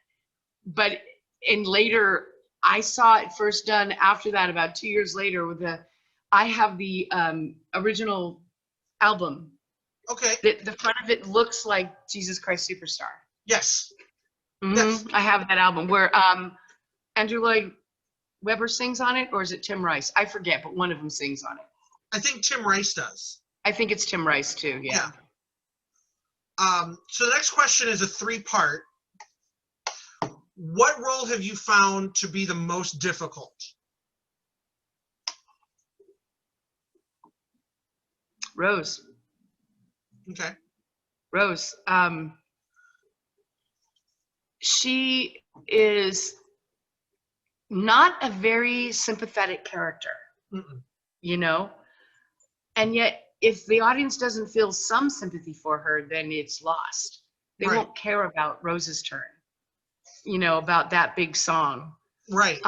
But in later, I saw it first done after that, about 2 years later with I have the original album. Okay. The front of it looks like Jesus Christ Superstar. Yes. Mm-hmm. Yes. I have that album where Andrew Lloyd Webber sings on it, or is it Tim Rice? I forget, but one of them sings on it. I think Tim Rice does. I think it's Tim Rice too, yeah. So the next question is a 3-part. What role have you found to be the most difficult? Rose. Okay. Rose. She is not a very sympathetic character, you know? And yet, if the audience doesn't feel some sympathy for her, then it's lost. They Right. won't care about Rose's turn, you know, about that big song. Right.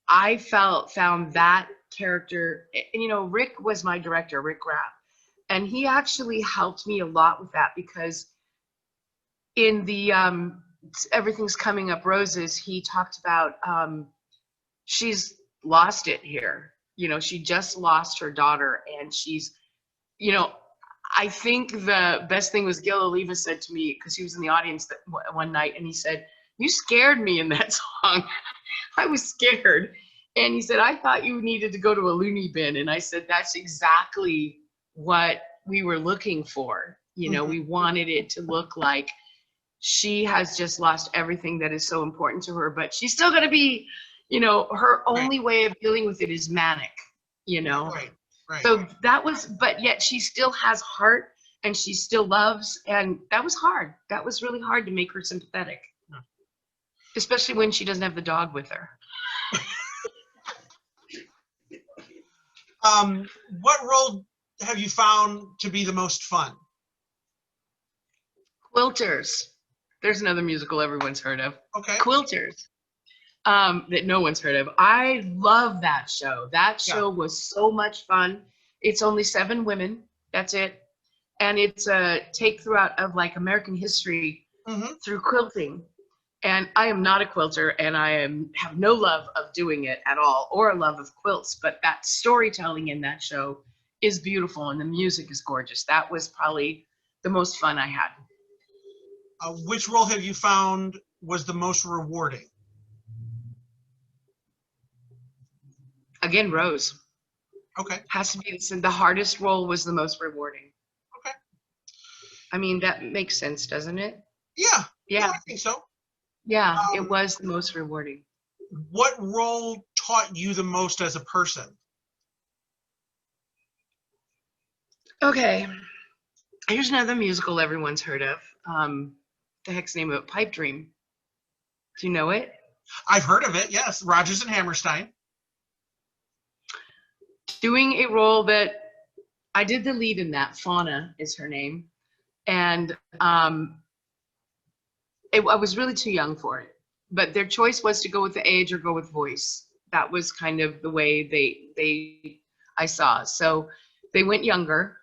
I found that character, and you know, Rick was my director, Rick Rapp, and he actually helped me a lot with that, because in the Everything's Coming Up Roses, he talked about she's lost it here. You know, she just lost her daughter, and she's, you know, I think the best thing was Gil Oliva said to me, because he was in the audience one night, and he said, "You scared me in that song." I was scared. And he said, "I thought you needed to go to a loony bin." And I said, "That's exactly what we were looking for. You know, we wanted it to look like she has just lost everything that is so important to her, but she's still going to be, you know, her only way of dealing with it is manic, you know?" Right. Right. So that was, but yet she still has heart, and she still loves. And that was hard. That was really hard to make her sympathetic, especially when she doesn't have the dog with her. What role have you found to be the most fun? Quilters. There's another musical everyone's heard of. Okay. Quilters. That no one's heard of. I love that show. That show was so much fun. It's only 7 women. That's it. And it's a take throughout of like American history through quilting. And I am not a quilter, and have no love of doing it at all, or a love of quilts. But that storytelling in that show is beautiful, and the music is gorgeous. That was probably the most fun I had. Which role have you found was the most rewarding? Again, Rose. Okay. Has to be the hardest role was the most rewarding. Okay. I mean, that makes sense, doesn't it? Yeah. Yeah. I think so. Yeah, it was the most rewarding. What role taught you the most as a person? Okay. Here's another musical everyone's heard of. The heck's the name of it? Pipe Dream. Do you know it? I've heard of it, yes. Rodgers and Hammerstein. Doing a role that I did the lead in that. Fauna is her name. And I was really too young for it. But their choice was to go with the age or go with voice. That was kind of the way I saw. So they went younger.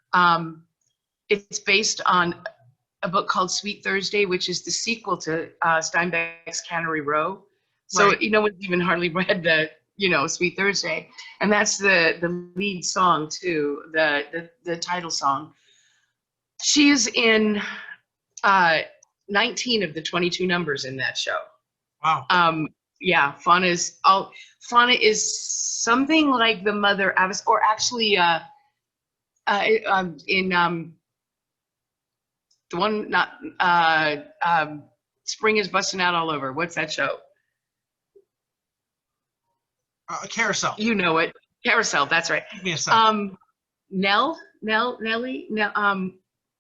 It's based on a book called Sweet Thursday, which is the sequel to Steinbeck's Cannery Row. So no one's even hardly read the, Sweet Thursday. And that's the lead song too, the title song. She is in 19 of the 22 numbers in that show. Wow. Yeah, Fauna is something like the mother Abbess, or actually in The one not Spring is Busting Out All Over. What's that show? Carousel. You know it. Carousel. That's right. Give me a second. Nellie.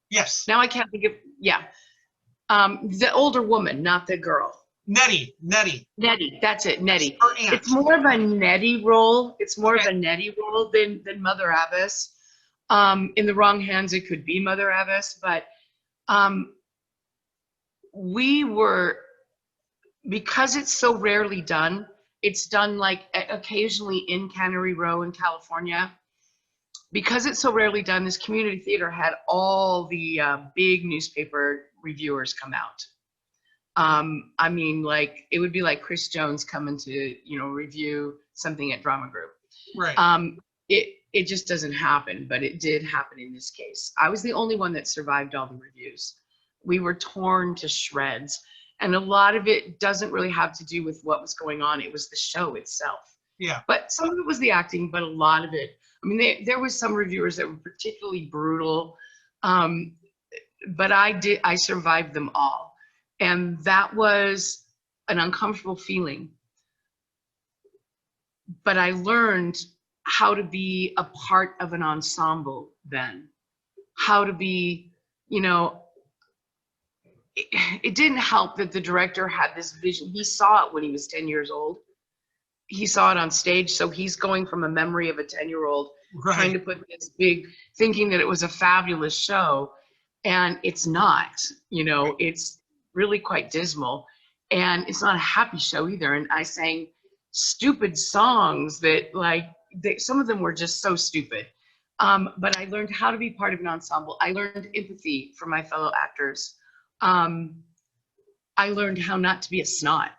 Yes. Now I can't think of. Yeah. The older woman, not the girl. Nettie. That's it. Nettie. Her aunt. It's more of a Nettie role. It's more of a Nettie role than Mother Abbess. In the wrong hands, it could be Mother Abbess, but we were, because it's so rarely done, it's done like occasionally in Cannery Row in California. Because it's so rarely done, this community theater had all the big newspaper reviewers come out. I mean, like, it would be like Chris Jones coming to, review something at Drama Group. Right. It just doesn't happen, but it did happen in this case. I was the only one that survived all the reviews. We were torn to shreds. And a lot of it doesn't really have to do with what was going on. It was the show itself. Yeah. But some of it was the acting, but a lot of it, I mean, there was some reviewers that were particularly brutal, but I survived them all. And that was an uncomfortable feeling. But I learned how to be a part of an ensemble then, how to be, it didn't help that the director had this vision. He saw it when he was 10 years old. He saw it on stage. So he's going from a memory of a 10-year-old, Right. trying to put this big, thinking that it was a fabulous show. And it's not, it's really quite dismal. And it's not a happy show either. And I sang stupid songs that some of them were just so stupid. But I learned how to be part of an ensemble. I learned empathy for my fellow actors. I learned how not to be a snot,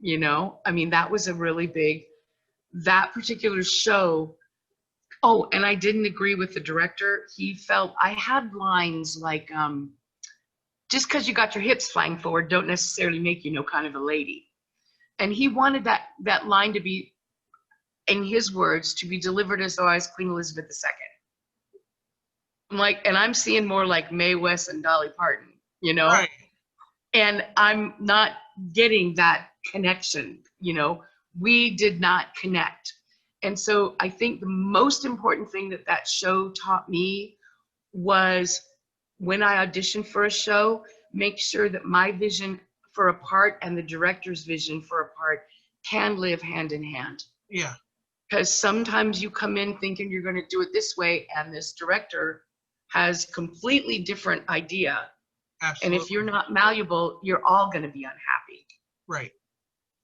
I mean, that was a really big, that particular show. Oh, and I didn't agree with the director. He felt I had lines like, just because you got your hips flying forward don't necessarily make you no kind of a lady. And he wanted that line to be, in his words, to be delivered as though I was Queen Elizabeth II. I'm like, and I'm seeing more like Mae West and Dolly Parton, Right. And I'm not getting that connection, we did not connect. And so I think the most important thing that show taught me was, when I audition for a show, make sure that my vision for a part and the director's vision for a part can live hand in hand. Yeah. Because sometimes you come in thinking you're going to do it this way, and this director has completely different idea. Absolutely. And if you're not malleable, you're all going to be unhappy. Right.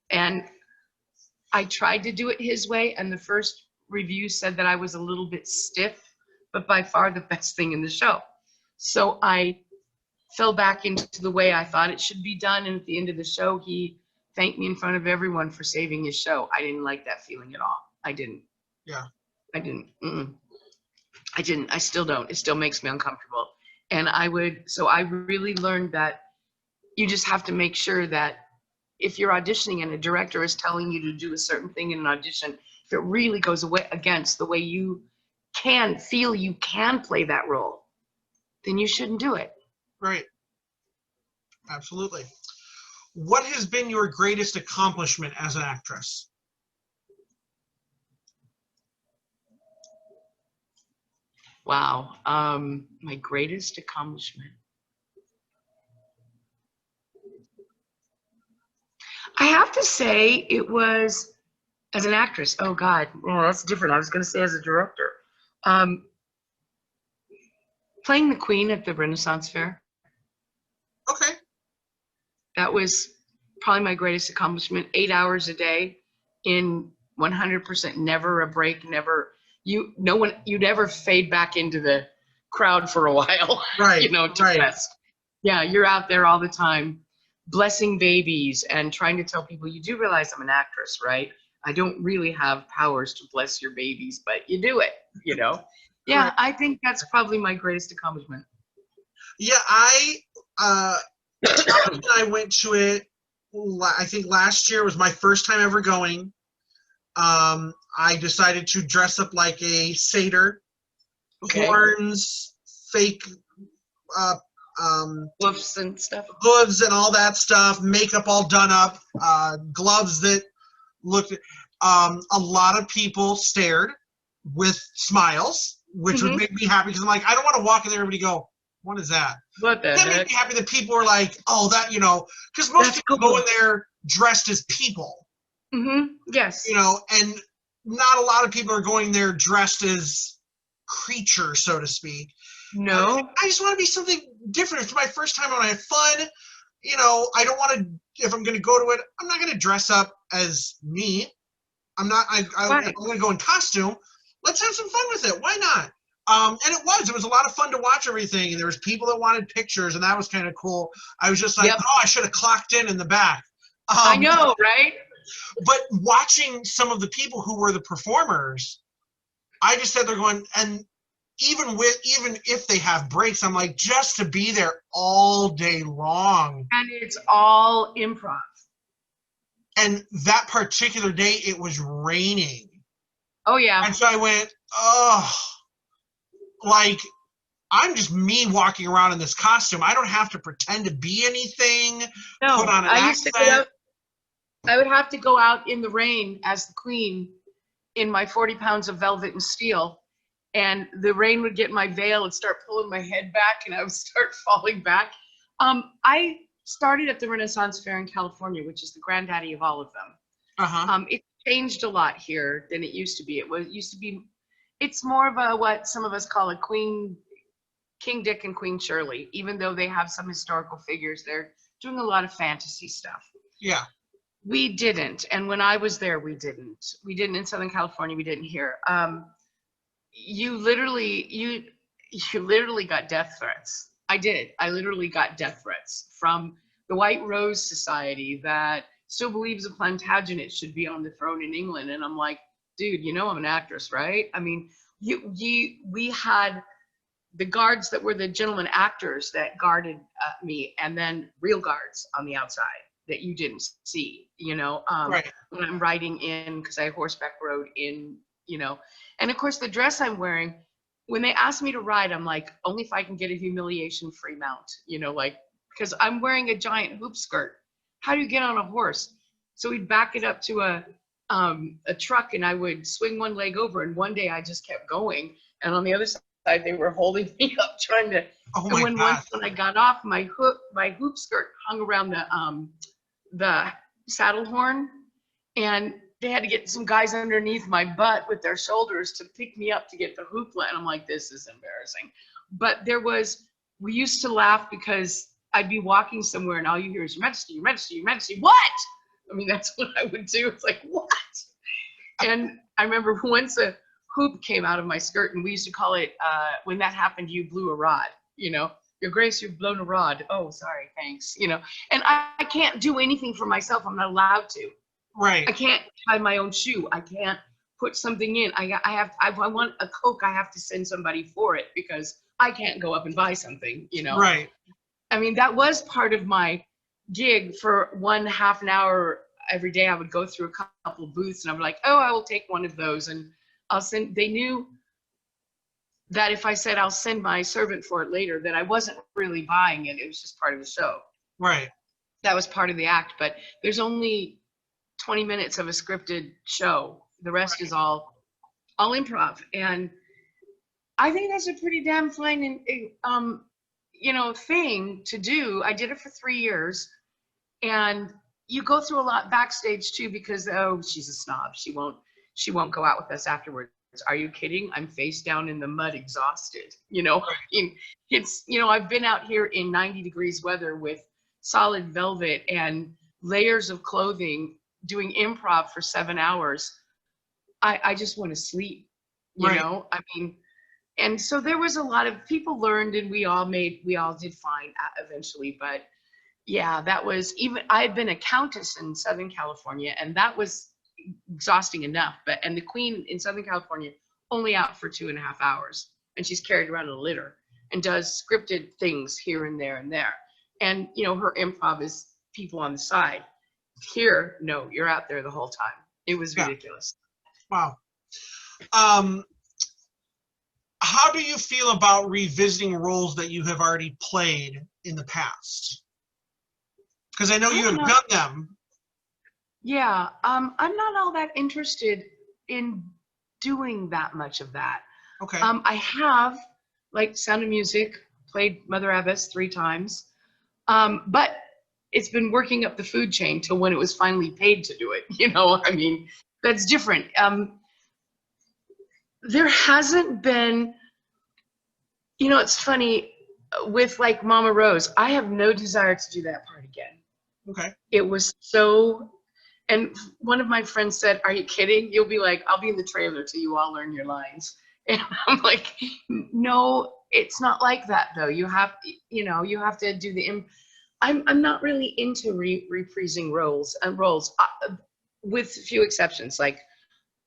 And I tried to do it his way, and the first review said that I was a little bit stiff, but by far the best thing in the show. So I fell back into the way I thought it should be done, and at the end of the show, he thanked me in front of everyone for saving his show. I didn't like that feeling at all. I didn't. Yeah. I didn't. I didn't. I still don't. It still makes me uncomfortable. And I really learned that you just have to make sure that if you're auditioning and a director is telling you to do a certain thing in an audition, if it really goes away against the way you can feel you can play that role, then you shouldn't do it. Right. Absolutely. What has been your greatest accomplishment as an actress? Wow. My greatest accomplishment. I have to say it was as an actress. Oh God, oh, that's different. I was going to say as a director. Playing the Queen at the Renaissance Fair. Okay. That was probably my greatest accomplishment. 8 hours a day in 100%, never a break, never. You never fade back into the crowd for a while. Right. To rest. Yeah, you're out there all the time, blessing babies and trying to tell people, you do realize I'm an actress, right? I don't really have powers to bless your babies, but you do it, Yeah, I think that's probably my greatest accomplishment. Yeah, I went to it, I think last year was my first time ever going. I decided to dress up like a satyr, Okay. horns, fake Woofs and stuff. hooves and all that stuff, makeup all done up, gloves that looked. A lot of people stared with smiles, which would make me happy because I'm like, I don't want to walk in there and everybody go, what is that? What the That heck? made me happy that people were like, oh, that, you know, because most That's people cool. go in there dressed as people, Yes. you know, and not a lot of people are going there dressed as creatures, so to speak. No. I just want to be something different. It's my first time. I want to have fun. You know, I don't want to, if I'm going to go to it, I'm not going to dress up as me. I'm not, I'm going to go in costume. Let's have some fun with it. Why not? And it was a lot of fun to watch everything. And there was people that wanted pictures, and that was kind of cool. I was just like, oh, I should have clocked in the back. I know, right? But watching some of the people who were the performers, I just said they're going, and even if they have breaks, I'm like, just to be there all day long. And it's all improv. And that particular day, it was raining. Oh, yeah. And so I went, oh, like, I'm just me walking around in this costume. I don't have to pretend to be anything. No, put on an I used to accent. go out, I would have to go out in the rain as the queen in my 40 pounds of velvet and steel. And the rain would get in my veil and start pulling my head back, and I would start falling back. I started at the Renaissance Fair in California, which is the granddaddy of all of them. It changed a lot here than it used to be. It's more of a, what some of us call a King Dick and Queen Shirley, even though they have some historical figures. They're doing a lot of fantasy stuff. Yeah. We didn't. And when I was there, we didn't. We didn't in Southern California. We didn't here. You literally got death threats. I did. I literally got death threats from the White Rose Society that still believes a Plantagenet should be on the throne in England. And I'm like, dude, you know I'm an actress, right? I mean, we had the guards that were the gentlemen actors that guarded me, and then real guards on the outside that you didn't see, you know, when I'm riding in, because I horseback rode in, you know. And of course, the dress I'm wearing, when they asked me to ride, I'm like, only if I can get a humiliation-free mount, you know, like, because I'm wearing a giant hoop skirt. How do you get on a horse? So we'd back it up to a truck, and I would swing one leg over, and one day I just kept going. And on the other side, they were holding me up, trying to. Oh and my when God. once when I got off, my hoop skirt hung around the saddle horn, and they had to get some guys underneath my butt with their shoulders to pick me up to get the hoopla. And I'm like, this is embarrassing. But we used to laugh because I'd be walking somewhere and all you hear is, Your Majesty, Your Majesty, Your Majesty, what? I mean, that's what I would do. It's like, what? And I remember once a hoop came out of my skirt, and we used to call it, when that happened, you blew a rod, you know. Your Grace, you've blown a rod. Oh, sorry, thanks. You know, and I can't do anything for myself. I'm not allowed to. Right. I can't tie my own shoe. I can't put something in. I want a Coke. I have to send somebody for it because I can't go up and buy something, you know. Right. I mean, that was part of my gig. For 1/2 an hour every day, I would go through a couple of booths, and I'm like, oh, I will take one of those, and I'll send. They knew that if I said I'll send my servant for it later, that I wasn't really buying it. It was just part of the show. Right. That was part of the act. But there's only 20 minutes of a scripted show. The rest is all improv. And I think that's a pretty damn fine, you know, thing to do. I did it for 3 years, and you go through a lot backstage too, because, oh, she's a snob. She won't go out with us afterwards. Are you kidding? I'm face down in the mud, exhausted. You know, I mean, it's, you know, I've been out here in 90 degrees weather with solid velvet and layers of clothing doing improv for 7 hours. I just want to sleep, you know, I mean, and so there was a lot of people learned, and we all did fine eventually. But yeah, that was, even I had been a countess in Southern California, and that was exhausting enough. And the Queen in Southern California only out for 2.5 hours, and she's carried around a litter and does scripted things here and there and there. And you know, her improv is people on the side. Here, no, you're out there the whole time. It was ridiculous. Wow. How do you feel about revisiting roles that you have already played in the past? Because I know you have done them. Yeah, I'm not all that interested in doing that much of that. Okay. I have, like Sound of Music, played Mother Abbess 3 times, but it's been working up the food chain till when it was finally paid to do it. You know, I mean, that's different. There hasn't been, you know, it's funny with like Mama Rose. I have no desire to do that part again. Okay. It was so. And one of my friends said, "Are you kidding? You'll be like, I'll be in the trailer till you all learn your lines." And I'm like, no, it's not like that though. You have, you know, you have to do the. I'm not really into reprising roles, with a few exceptions. Like,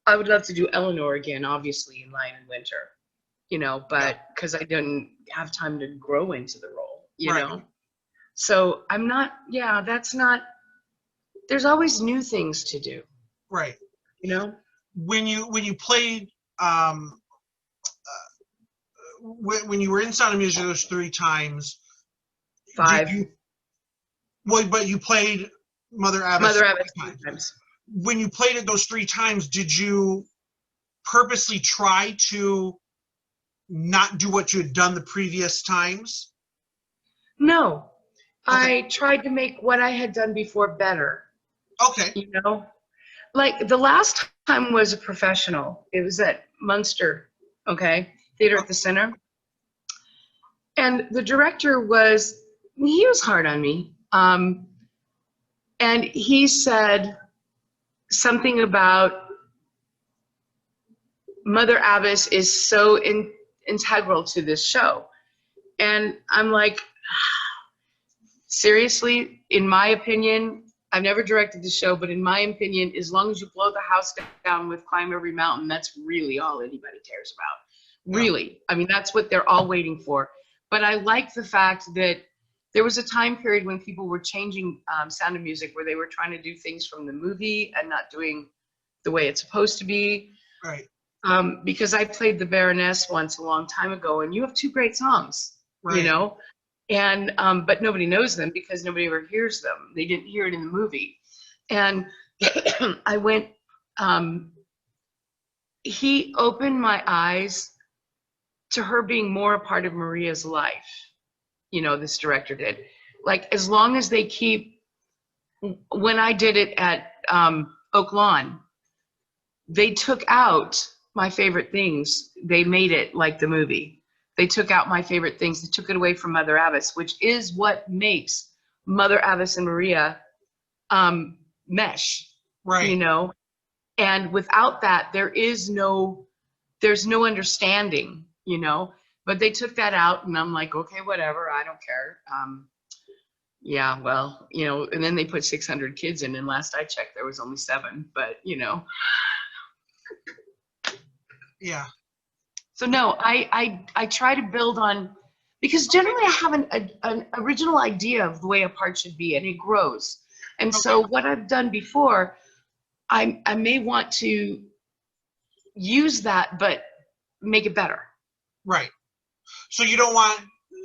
I would love to do Eleanor again, obviously in Lion and Winter, you know, but because I didn't have time to grow into the role, you know. So I'm not. Yeah, that's not. There's always new things to do. Right. You know? When you played when you were in Sound of Music those 3 times, 5. But you played Mother Abbess 3 times. When you played it those 3 times, did you purposely try to not do what you had done the previous times? No. Okay. I tried to make what I had done before better. Okay. You know? Like the last time was a professional. It was at Munster, okay? Theater at the Center. And the director he was hard on me. And he said something about Mother Abbess is so integral to this show. And I'm like, seriously, in my opinion, I've never directed the show, but in my opinion, as long as you blow the house down with Climb Every Mountain, that's really all anybody cares about. Really. I mean, that's what they're all waiting for. But I like the fact that there was a time period when people were changing Sound of Music where they were trying to do things from the movie and not doing the way it's supposed to be. Right. Because I played the Baroness once a long time ago, and you have 2 great songs, you know? And but nobody knows them because nobody ever hears them. They didn't hear it in the movie. And I went, he opened my eyes to her being more a part of Maria's life. You know, this director did. Like, as long as they keep, when I did it at Oak Lawn, they took out my favorite things. They made it like the movie. They took out my favorite things. They took it away from Mother Abbess, which is what makes Mother Abbess and Maria mesh, you know? And without that, there's no understanding, you know? But they took that out, and I'm like, okay, whatever, I don't care. Yeah, well, you know, and then they put 600 kids in, and last I checked, there was only 7, but, you know. Yeah. So no, I try to build on, because generally I have an original idea of the way a part should be, and it grows. And so what I've done before, I may want to use that, but make it better. Right. So you don't want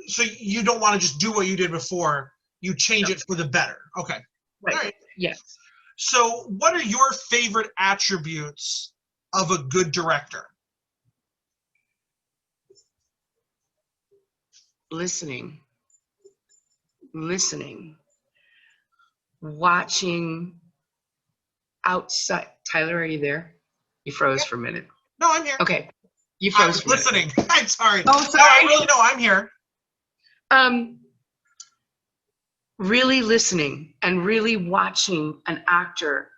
to just do what you did before. You change it for the better. Okay. Right. All right. Yes. So what are your favorite attributes of a good director? Listening, watching outside. Tyler, are you there? You froze for a minute. No, I'm here. Okay. You froze. I was listening. I'm sorry. Oh, sorry. No, I'm here. Really listening and really watching an actor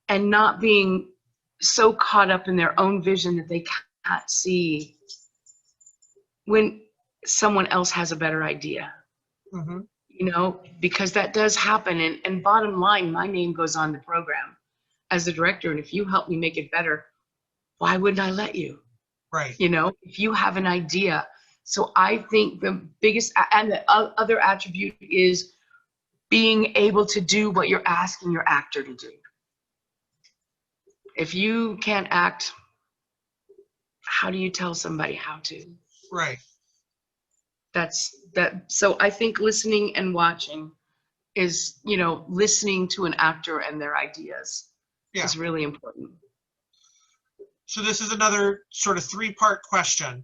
and not being so caught up in their own vision that they can't see when someone else has a better idea. Mm-hmm. You know, because that does happen. And bottom line, my name goes on the program as the director. And if you help me make it better, why wouldn't I let you? Right. You know, if you have an idea. So I think the biggest and the other attribute is being able to do what you're asking your actor to do. If you can't act, how do you tell somebody how to? Right. That's that. So I think listening and watching is, you know, listening to an actor and their ideas is really important. So this is another sort of 3-part question.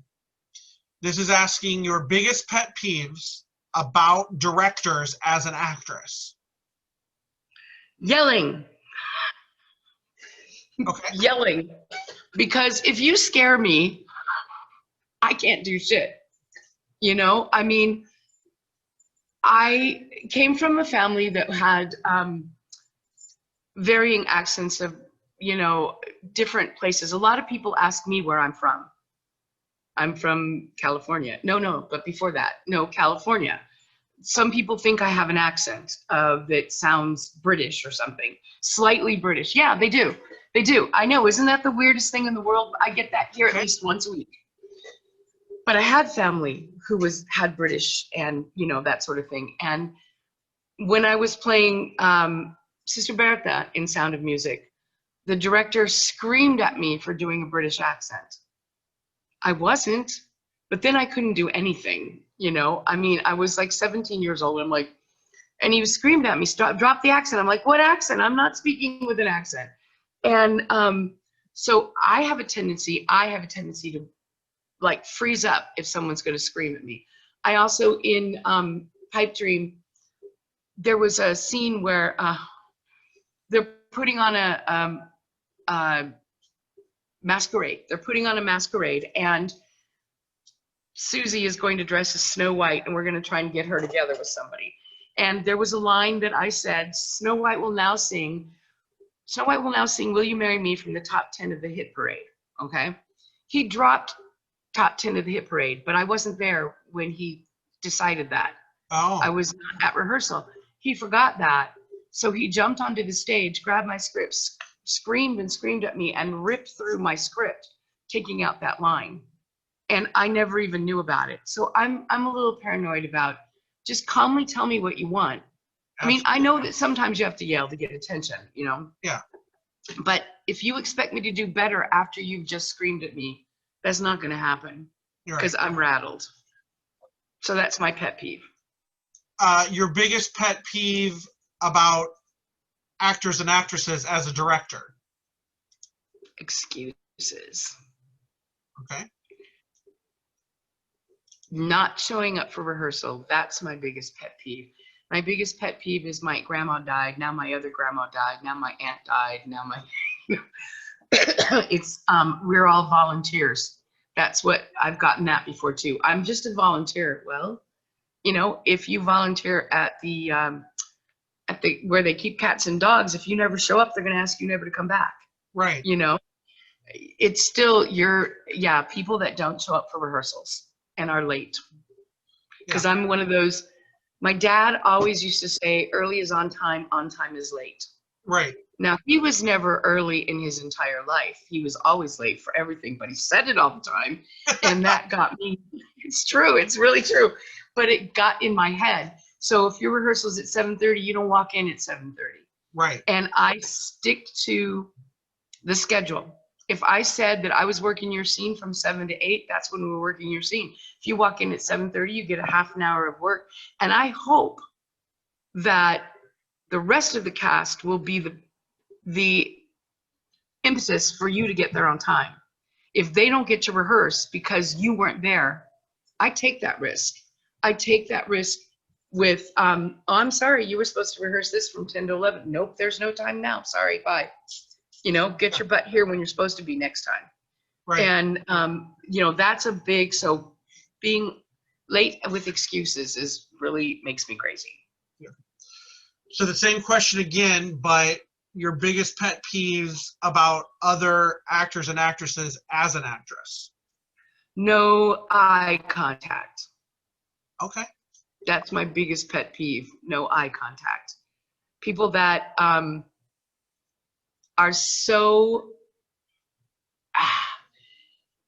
This is asking your biggest pet peeves about directors as an actress. Yelling. Okay. Yelling. Because if you scare me, I can't do shit. You know, I mean, I came from a family that had varying accents of, you know, different places. A lot of people ask me where I'm from. I'm from California. No, but before that, no, California. Some people think I have an accent that sounds British or something, slightly British. Yeah, they do. They do. I know. Isn't that the weirdest thing in the world? I get that here at least once a week. But I had family who had British and, you know, that sort of thing. And when I was playing Sister Bertha in Sound of Music, the director screamed at me for doing a British accent. I wasn't, but then I couldn't do anything, you know? I mean, I was like 17 years old. I'm like, and he was screamed at me, drop the accent. I'm like, what accent? I'm not speaking with an accent. And so I have a tendency to like freeze up if someone's going to scream at me. I also, in Pipe Dream, there was a scene where they're putting on a masquerade. They're putting on a masquerade, and Susie is going to dress as Snow White, and we're going to try and get her together with somebody. And there was a line that I said, Snow White will now sing, Will You Marry Me, from the top 10 of the hit parade, okay? He dropped top 10 of the hit parade, but I wasn't there when he decided that. Oh. I was not at rehearsal. He forgot that. So he jumped onto the stage, grabbed my scripts, screamed and screamed at me, and ripped through my script, taking out that line. And I never even knew about it. So I'm a little paranoid about, just calmly tell me what you want. Absolutely. I mean, I know that sometimes you have to yell to get attention, you know? Yeah. But if you expect me to do better after you've just screamed at me, that's not going to happen, because I'm rattled. So that's my pet peeve. Your biggest pet peeve about actors and actresses as a director? Excuses. Okay. Not showing up for rehearsal. That's my biggest pet peeve. My biggest pet peeve is my grandma died. Now my other grandma died. Now my aunt died. Now my, it's, we're all volunteers. That's what I've gotten at before too. I'm just a volunteer. Well, you know, if you volunteer at the where they keep cats and dogs, if you never show up, they're going to ask you never to come back. Right. You know, it's still people that don't show up for rehearsals and are late. Because I'm one of those. My dad always used to say, early is on time is late. Right. Now, he was never early in his entire life. He was always late for everything, but he said it all the time. And that got me, it's true, it's really true. But it got in my head. So if your rehearsal's at 7:30, you don't walk in at 7:30. Right. And I stick to the schedule. If I said that I was working your scene from 7 to 8, that's when we were working your scene. If you walk in at 7:30, you get a half an hour of work. And I hope that the rest of the cast will be the impetus for you to get there on time. If they don't get to rehearse because you weren't there, I take that risk. I take that risk with, oh, I'm sorry, you were supposed to rehearse this from 10 to 11. Nope, there's no time now. Sorry, bye. You know, get your butt here when you're supposed to be next time. Right. And, you know, that's a big, so being late with excuses really makes me crazy. Yeah. So the same question again, but your biggest pet peeves about other actors and actresses as an actress? No eye contact. Okay. That's my biggest pet peeve, no eye contact. People that are so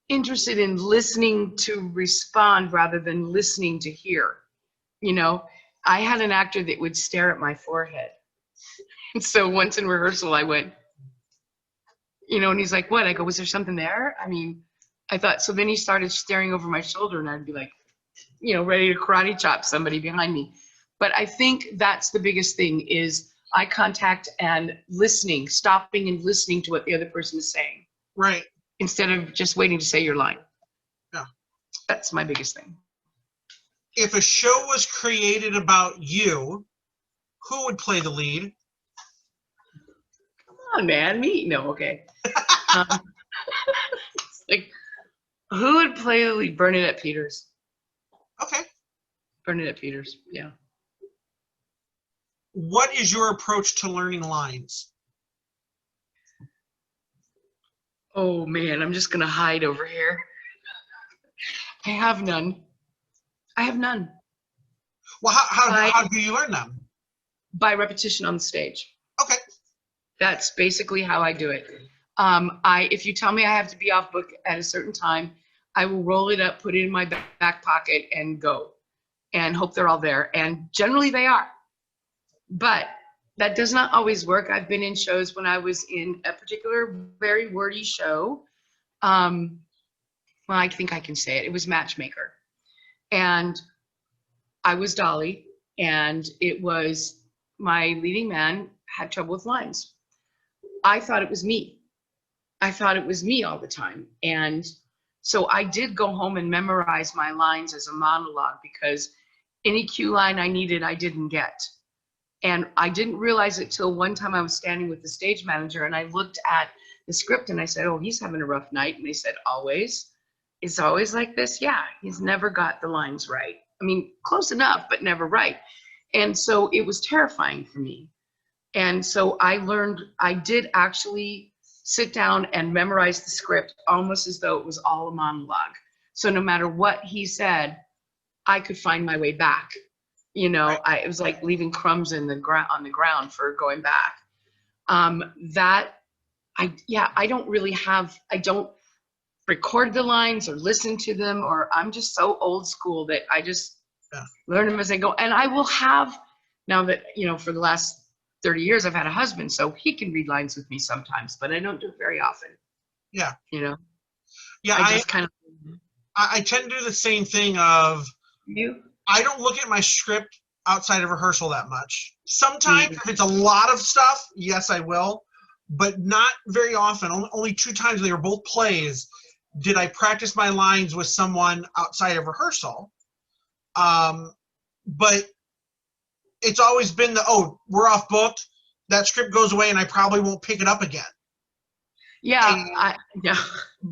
interested in listening to respond rather than listening to hear. You know, I had an actor that would stare at my forehead. And so once in rehearsal, I went, you know, and he's like, what? I go, was there something there? I mean, I thought, so then he started staring over my shoulder and I'd be like, you know, ready to karate chop somebody behind me. But I think that's the biggest thing is eye contact and listening, stopping and listening to what the other person is saying. Right. Instead of just waiting to say your line. Yeah. That's my biggest thing. If a show was created about you, who would play the lead? Come on, man. Me? No, okay. Like, who would play the lead? Bernadette Peters. Okay. Bernadette Peters, yeah. What is your approach to learning lines? Oh, man, I'm just going to hide over here. I have none. I have none. Well, how do you learn them? By repetition on the stage. Okay. That's basically how I do it. If you tell me I have to be off book at a certain time, I will roll it up, put it in my back pocket, and go, and hope they're all there. And generally they are. But that does not always work. I've been in shows when I was in a particular very wordy show. Well, I think I can say it. It was Matchmaker. And I was Dolly, and it was my leading man had trouble with lines. I thought it was me. I thought it was me all the time. And so I did go home and memorize my lines as a monologue because any cue line I needed, I didn't get. And I didn't realize it till one time I was standing with the stage manager and I looked at the script and I said, oh, he's having a rough night. And they said, always? It's always like this? Yeah, he's never got the lines right. I mean, close enough, but never right. And so it was terrifying for me. And so I learned, I did actually sit down and memorize the script almost as though it was all a monologue. So no matter what he said, I could find my way back. You know, it was like leaving crumbs in the on the ground for going back. I don't really have, I don't record the lines or listen to them, or I'm just so old school that I just learn them as I go. And I will have, now that, you know, for the last 30 years, I've had a husband, so he can read lines with me sometimes, but I don't do it very often. Yeah. You know? Yeah, I just kind of. I tend to do the same thing of, I don't look at my script outside of rehearsal that much. Sometimes if it's a lot of stuff, yes, I will, but not very often. Only 2 times, they were both plays, did I practice my lines with someone outside of rehearsal. But it's always been we're off book, that script goes away and I probably won't pick it up again. Yeah.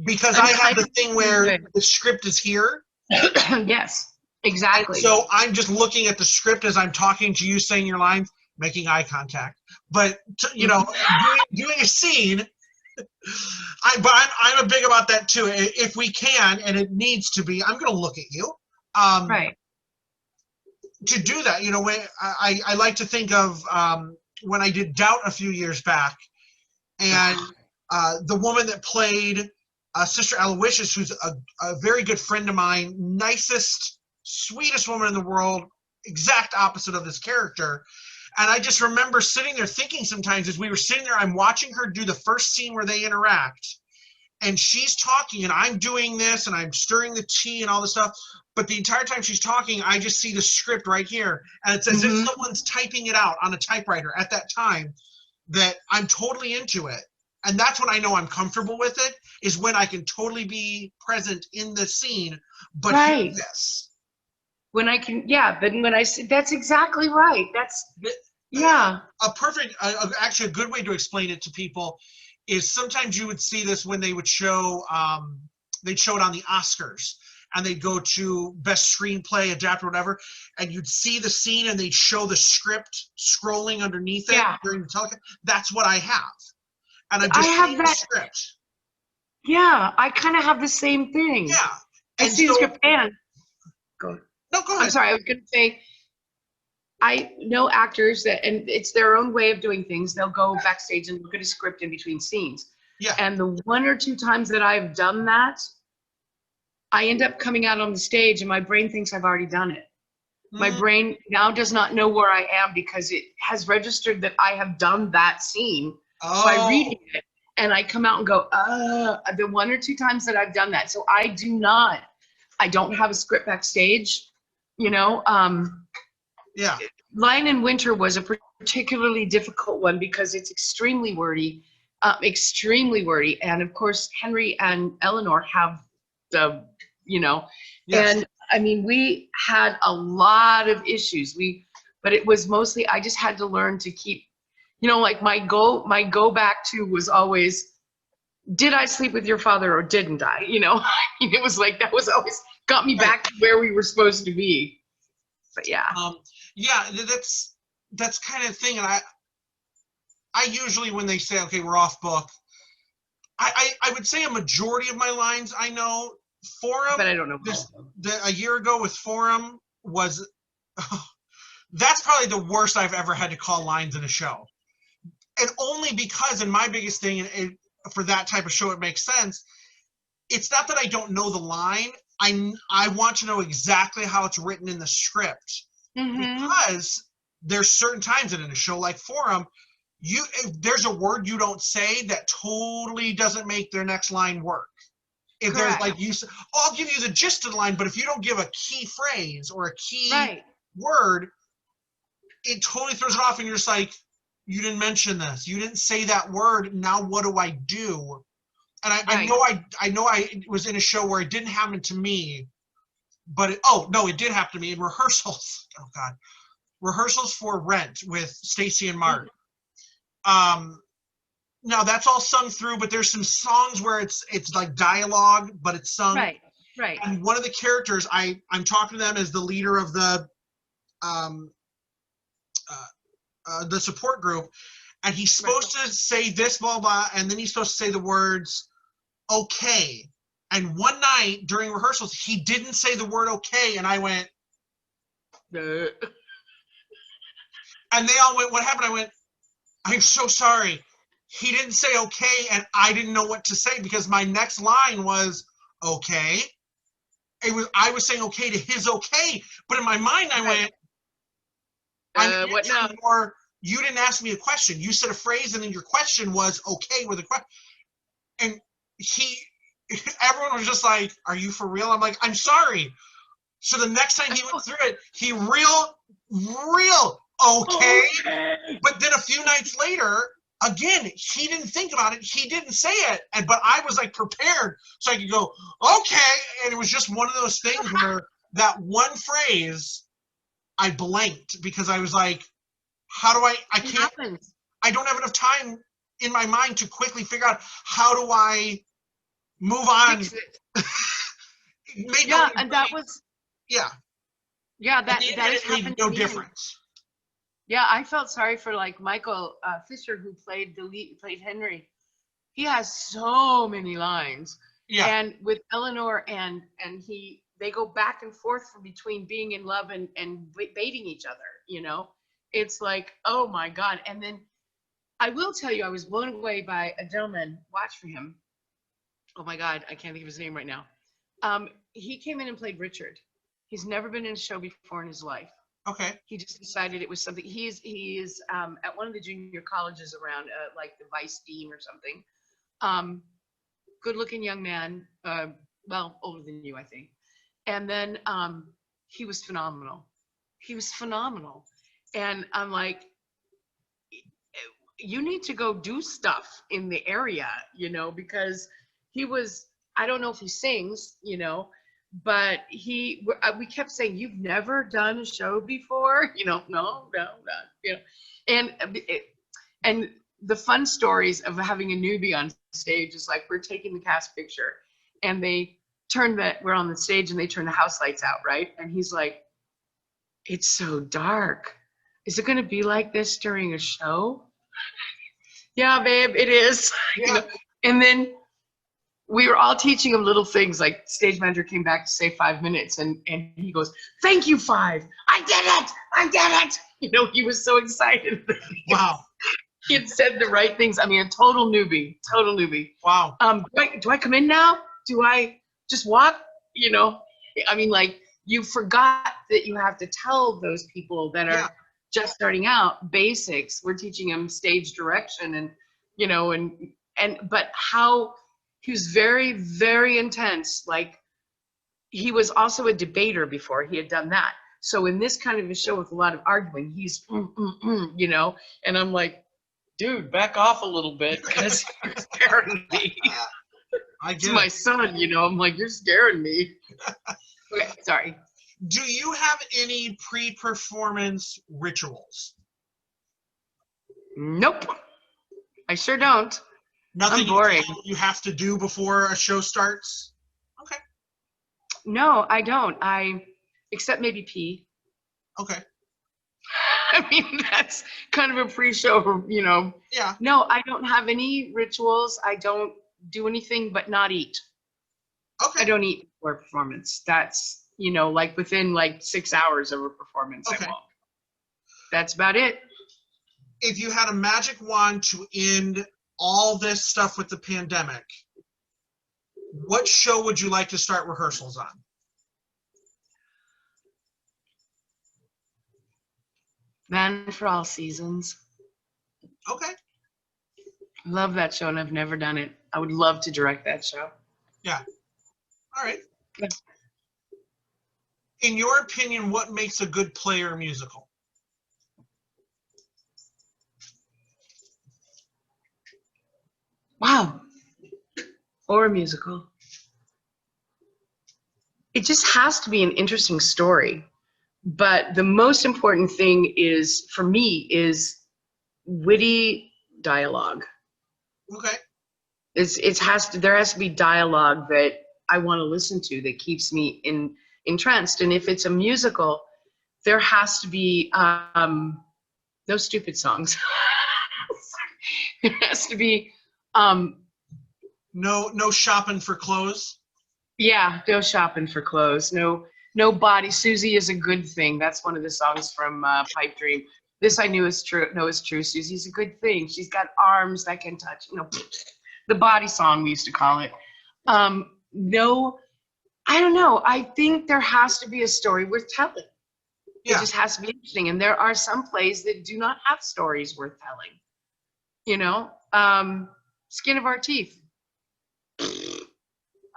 Because I have the thing where the script is here. Yes. Exactly. And so I'm just looking at the script as I'm talking to you, saying your lines, making eye contact. But you know, doing a scene, I'm a big about that too. If we can, and it needs to be, I'm going to look at you. Right. To do that, you know, I like to think of when I did Doubt a few years back, and the woman that played Sister Aloysius, who's a very good friend of mine, nicest, sweetest woman in the world, exact opposite of this character. And I just remember sitting there thinking sometimes as we were sitting there, I'm watching her do the first scene where they interact, and she's talking and I'm doing this and I'm stirring the tea and all this stuff. But the entire time she's talking, I just see the script right here. And it's as if someone's typing it out on a typewriter at that time, that I'm totally into it. And that's when I know I'm comfortable with it, is when I can totally be present in the scene, but hear this. When I can, then when I say, that's exactly right. A perfect, actually a good way to explain it to people is sometimes you would see this when they would show, they'd show it on the Oscars, and they'd go to best screenplay, adapted, whatever, and you'd see the scene and they'd show the script scrolling underneath it during the telecast. That's what I have. And I'm just seeing the script. Yeah, I kind of have the same thing. Yeah. I see the script and go ahead. No, go ahead. I'm sorry, I was going to say, I know actors that, and it's their own way of doing things. They'll go backstage and look at a script in between scenes. Yeah. And the 1 or 2 times that I've done that, I end up coming out on the stage and my brain thinks I've already done it. My brain now does not know where I am because it has registered that I have done that scene by reading it. and I come out and go, the 1 or 2 times that I've done that. So I don't have a script backstage, you know. Yeah. Lion in Winter was a particularly difficult one because it's extremely wordy. And of course, Henry and Eleanor have the, you know, Yes. and I mean, we had a lot of issues. But it was mostly, I just had to learn to keep, you know, like my go back to was always, did I sleep with your father or didn't I? You know, it was like, that was always got me back to where we were supposed to be. But yeah. Yeah, that's kind of thing. And I usually, when they say, okay, we're off book, I would say a majority of my lines I know. Forum, but I don't know. A year ago with Forum was, that's probably the worst I've ever had to call lines in a show. And only because, and my biggest thing for that type of show, it makes sense. It's not that I don't know the line. I want to know exactly how it's written in the script. Because there's certain times that in a show like Forum, if there's a word you don't say that totally doesn't make their next line work. If there's like I'll give you the gist of the line, but if you don't give a key phrase or a key word, it totally throws it off, and you're just like, you didn't mention this, you didn't say that word. Now what do I do? And I know I was in a show where it didn't happen to me, but it did happen to me in rehearsals. Oh God, rehearsals for Rent with Stacy and Mark. Now that's all sung through, but there's some songs where it's like dialogue, but it's sung. Right. And one of the characters, I'm talking to them as the leader of the support group, and he's supposed to say this, blah, blah, and then he's supposed to say the words, okay. And one night during rehearsals, he didn't say the word okay, and I went, and they all went, what happened? I went, I'm so sorry. He didn't say okay, and I didn't know what to say because my next line was okay. I was saying okay to his okay, but in my mind I went, what now? Or you didn't ask me a question. You said a phrase, and then your question was okay with a question. And everyone was just like, "Are you for real?" I'm like, "I'm sorry." So the next time he went through it, he real okay. But then a few nights later, again, he didn't think about it. He didn't say it, but I was like prepared, so I could go okay. And it was just one of those things where that one phrase I blanked because I was like, how do I can't. I don't have enough time in my mind to quickly figure out how do I move on. And that was that has happened no to me. Difference. Yeah, I felt sorry for like Michael Fisher, who played Henry. He has so many lines. Yeah. And with Eleanor and they go back and forth between being in love and baiting each other, you know? It's like, oh my God. And then I will tell you, I was blown away by a gentleman, watch for him. Oh my God, I can't think of his name right now. He came in and played Richard. He's never been in a show before in his life. Okay. He just decided it was something. He is at one of the junior colleges around, like the vice dean or something. Good-looking young man, well, older than you, I think. And then he was phenomenal. And I'm like, you need to go do stuff in the area, you know, because he was, I don't know if he sings, you know, but we kept saying, you've never done a show before, you know, no, you know, and the fun stories of having a newbie on stage is like, we're taking the cast picture and we're on the stage and they turn the house lights out, right? And he's like, it's so dark. Is it going to be like this during a show? Yeah, babe, it is. Yeah. You know? And then we were all teaching him little things, like stage manager came back to say 5 minutes and he goes, thank you, 5. I did it. You know, he was so excited. Wow. He had said the right things. I mean, a total newbie. Wow. Do I come in now? Do I just walk? You know, I mean, like, you forgot that you have to tell those people that are just starting out basics. We're teaching them stage direction and, you know, and but how he was very, very intense. Like, he was also a debater before he had done that. So in this kind of a show with a lot of arguing, he's, you know, and I'm like, dude, back off a little bit because you're scaring me. It's my son, you know. I'm like, you're scaring me. Okay, sorry. Do you have any pre-performance rituals? Nope. I sure don't. Nothing I'm boring. You have to do before a show starts? Okay. No, I don't. Except maybe pee. Okay. I mean, that's kind of a pre-show, you know. Yeah. No, I don't have any rituals. I don't do anything but not eat. Okay. I don't eat before a performance. That's, you know, like within like 6 hours of a performance, okay. I won't. That's about it. If you had a magic wand to end all this stuff with the pandemic, what show would you like to start rehearsals on? Man for All Seasons. Okay. Love that show, and I've never done it. I would love to direct that show. Yeah. All right. Yeah. In your opinion, what makes a good play or musical? Wow. Or a musical. It just has to be an interesting story. But the most important thing is, for me, is witty dialogue. Okay. There has to be dialogue that I want to listen to, that keeps me entranced. And if it's a musical, there has to be no stupid songs. There has to be no shopping for clothes. Yeah, no shopping for clothes. No body. Susie is a good thing. That's one of the songs from Pipe Dream. This I knew is true. No, it's true. Susie's a good thing. She's got arms that can touch. You know, the body song we used to call it. No, I don't know. I think there has to be a story worth telling. Yeah. It just has to be interesting. And there are some plays that do not have stories worth telling. You know, Skin of Our Teeth. I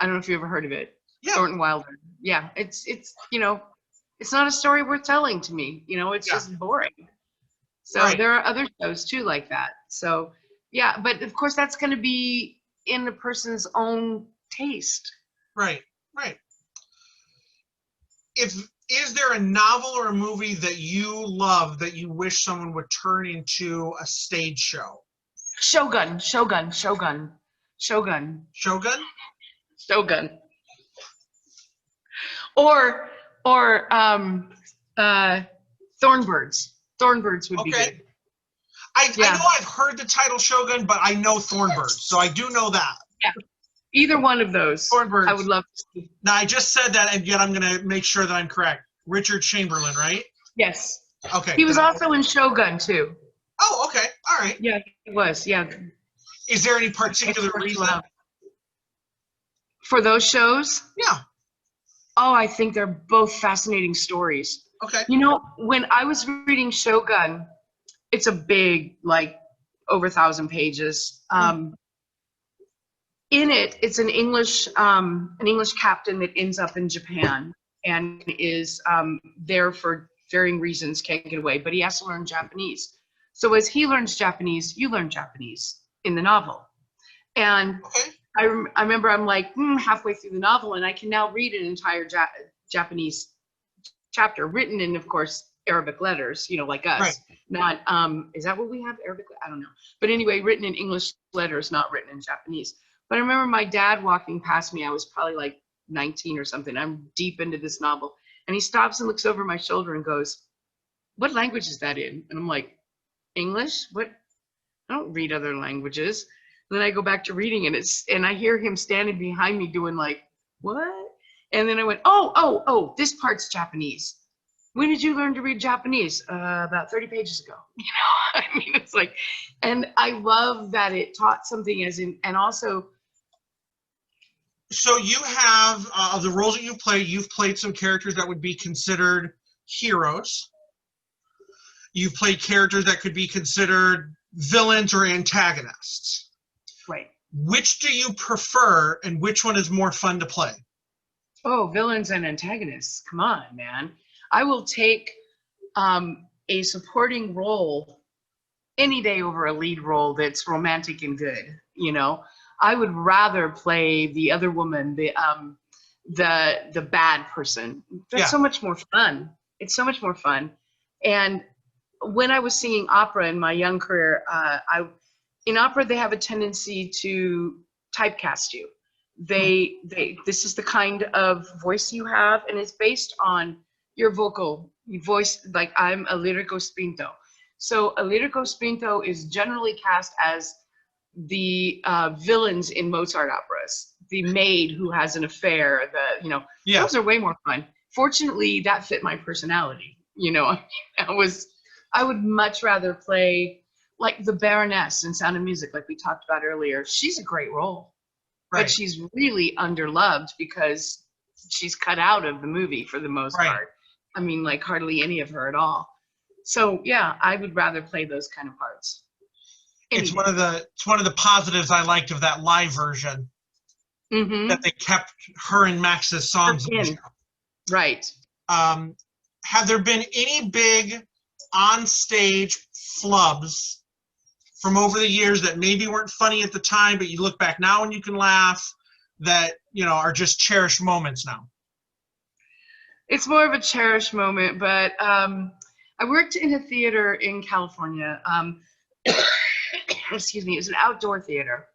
don't know if you ever heard of it. Yeah. Thornton Wilder. Yeah, it's you know, it's not a story worth telling to me. You know, it's just boring. So there are other shows too like that. So yeah, but of course that's going to be in the person's own taste. Right. Is there a novel or a movie that you love that you wish someone would turn into a stage show? Shogun. Or Thornbirds. Thornbirds would be good. I know I've heard the title Shogun, but I know Thornbirds, so I do know that. Yeah. Either one of those. Thornbirds. I would love to see. Now, I just said that, and yet I'm going to make sure that I'm correct. Richard Chamberlain, right? Yes. Okay. He was also in Shogun, too. Oh, okay. All right. Yeah, he was. Yeah. Is there any particular reason? For those shows? Yeah. Oh, I think they're both fascinating stories. Okay. You know, when I was reading Shogun, it's a big, like, over 1,000 pages. In it, it's an English captain that ends up in Japan and is there for varying reasons, can't get away, but he has to learn Japanese. So as he learns Japanese, you learn Japanese in the novel. And I remember I'm like halfway through the novel, and I can now read an entire Japanese chapter written in, of course, Arabic letters, you know, like us. Right. Not, is that what we have? Arabic? I don't know. But anyway, written in English letters, not written in Japanese. But I remember my dad walking past me. I was probably like 19 or something. I'm deep into this novel. And he stops and looks over my shoulder and goes, "What language is that in?" And I'm like, "English? What? I don't read other languages." And then I go back to reading, and I hear him standing behind me doing like, "What?" And then I went, oh, this part's Japanese. When did you learn to read Japanese? About 30 pages ago. You know, I mean, it's like, and I love that it taught something and also. So you have, of the roles that you've played some characters that would be considered heroes. You've played characters that could be considered villains or antagonists. Right. Which do you prefer, and which one is more fun to play? Oh, villains and antagonists. Come on, man. I will take a supporting role any day over a lead role that's romantic and good. You know, I would rather play the other woman, the bad person. That's so much more fun. It's so much more fun. And when I was singing opera in my young career, in opera they have a tendency to typecast you. This is the kind of voice you have, and it's based on your vocal voice. Like, I'm a lirico spinto. So a lirico spinto is generally cast as the villains in Mozart operas, the maid who has an affair, those are way more fun. Fortunately, that fit my personality. I would much rather play like the Baroness in Sound of Music, like we talked about earlier. She's a great role, but she's really underloved because she's cut out of the movie for the most part. I mean, like hardly any of her at all. So yeah, I would rather play those kind of parts. It's one of the positives I liked of that live version, that they kept her and Max's songs in. Right. Have there been any big on-stage flubs from over the years that maybe weren't funny at the time, but you look back now and you can laugh, that are just cherished moments now? It's more of a cherished moment, but I worked in a theater in California. Excuse me, it was an outdoor theater.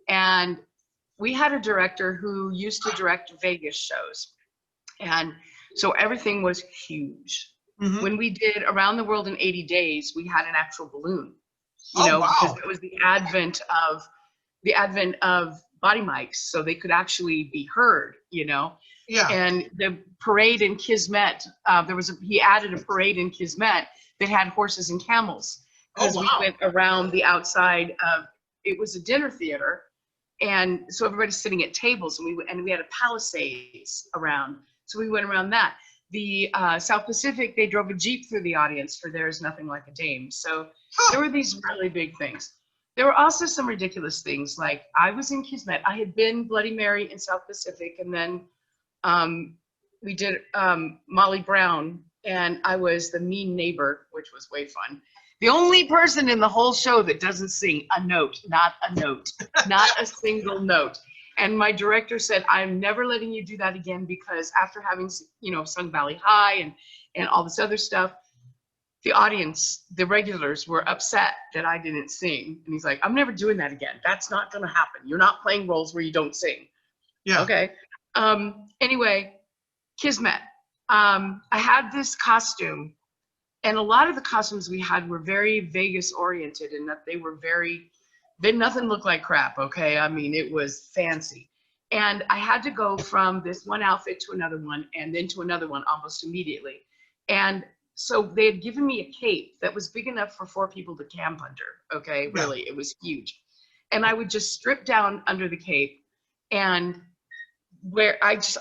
And we had a director who used to direct Vegas shows. And so everything was huge. When we did Around the World in 80 Days, we had an actual balloon. Because it was the advent of body mics, so they could actually be heard, Yeah. And the parade in Kismet, he added a parade in Kismet that had horses and camels. Because we went around the outside of, it was a dinner theater, and so everybody's sitting at tables, and we had a Palisades around, so we went around that. The South Pacific, they drove a Jeep through the audience for There's Nothing Like a Dame. So there were these really big things. There were also some ridiculous things, like I was in Kismet. I had been Bloody Mary in South Pacific, and then we did Molly Brown, and I was the mean neighbor, which was way fun. The only person in the whole show that doesn't sing a note, not a single note. And my director said, I'm never letting you do that again, because after having, sung Valley High and all this other stuff, the audience, the regulars, were upset that I didn't sing. And he's like, I'm never doing that again. That's not going to happen. You're not playing roles where you don't sing. Yeah. Okay. Anyway, Kismet. I had this costume, and a lot of the costumes we had were very Vegas oriented, in that nothing looked like crap. Okay. I mean, it was fancy. And I had to go from this one outfit to another one, and then to another one almost immediately. And so they had given me a cape that was big enough for 4 people to camp under. Okay. Really, it was huge. And I would just strip down under the cape, and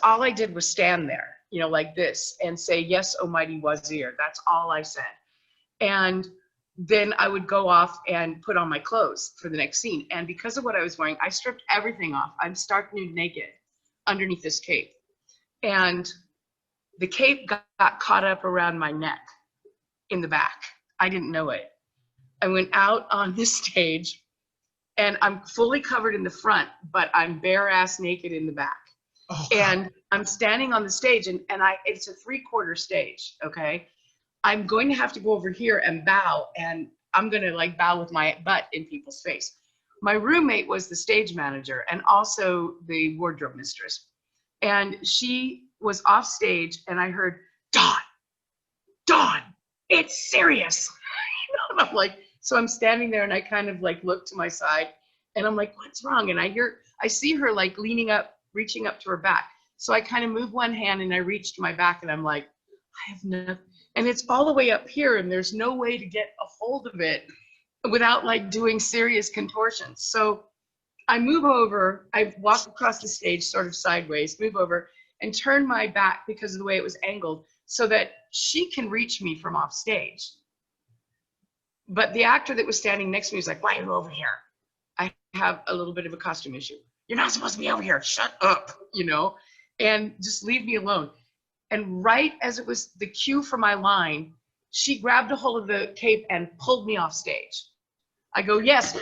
all I did was stand there, like this, and say, yes, O mighty Wazir. That's all I said. And then I would go off and put on my clothes for the next scene. And because of what I was wearing, I stripped everything off. I'm stark nude naked underneath this cape. And the cape got caught up around my neck in the back. I didn't know it. I went out on this stage, and I'm fully covered in the front, but I'm bare ass naked in the back. Oh, and I'm standing on the stage, and it's a 3/4 stage. Okay. I'm going to have to go over here and bow, and I'm going to like bow with my butt in people's face. My roommate was the stage manager and also the wardrobe mistress. And she was off stage, and I heard, Dawn, it's serious. And I'm like, so I'm standing there, and I kind of like look to my side, and I'm like, what's wrong? And I see her like leaning up, reaching up to her back. So I kind of move one hand, and I reach to my back, and I'm like, I have nothing. And it's all the way up here, and there's no way to get a hold of it without like doing serious contortions. So I move over, I walk across the stage sort of sideways, move over, and turn my back because of the way it was angled, so that she can reach me from off stage. But the actor that was standing next to me was like, why are you over here? I have a little bit of a costume issue. You're not supposed to be out here. Shut up, you know, and just leave me alone. And right as it was the cue for my line, she grabbed a hold of the cape and pulled me off stage. I go, yes,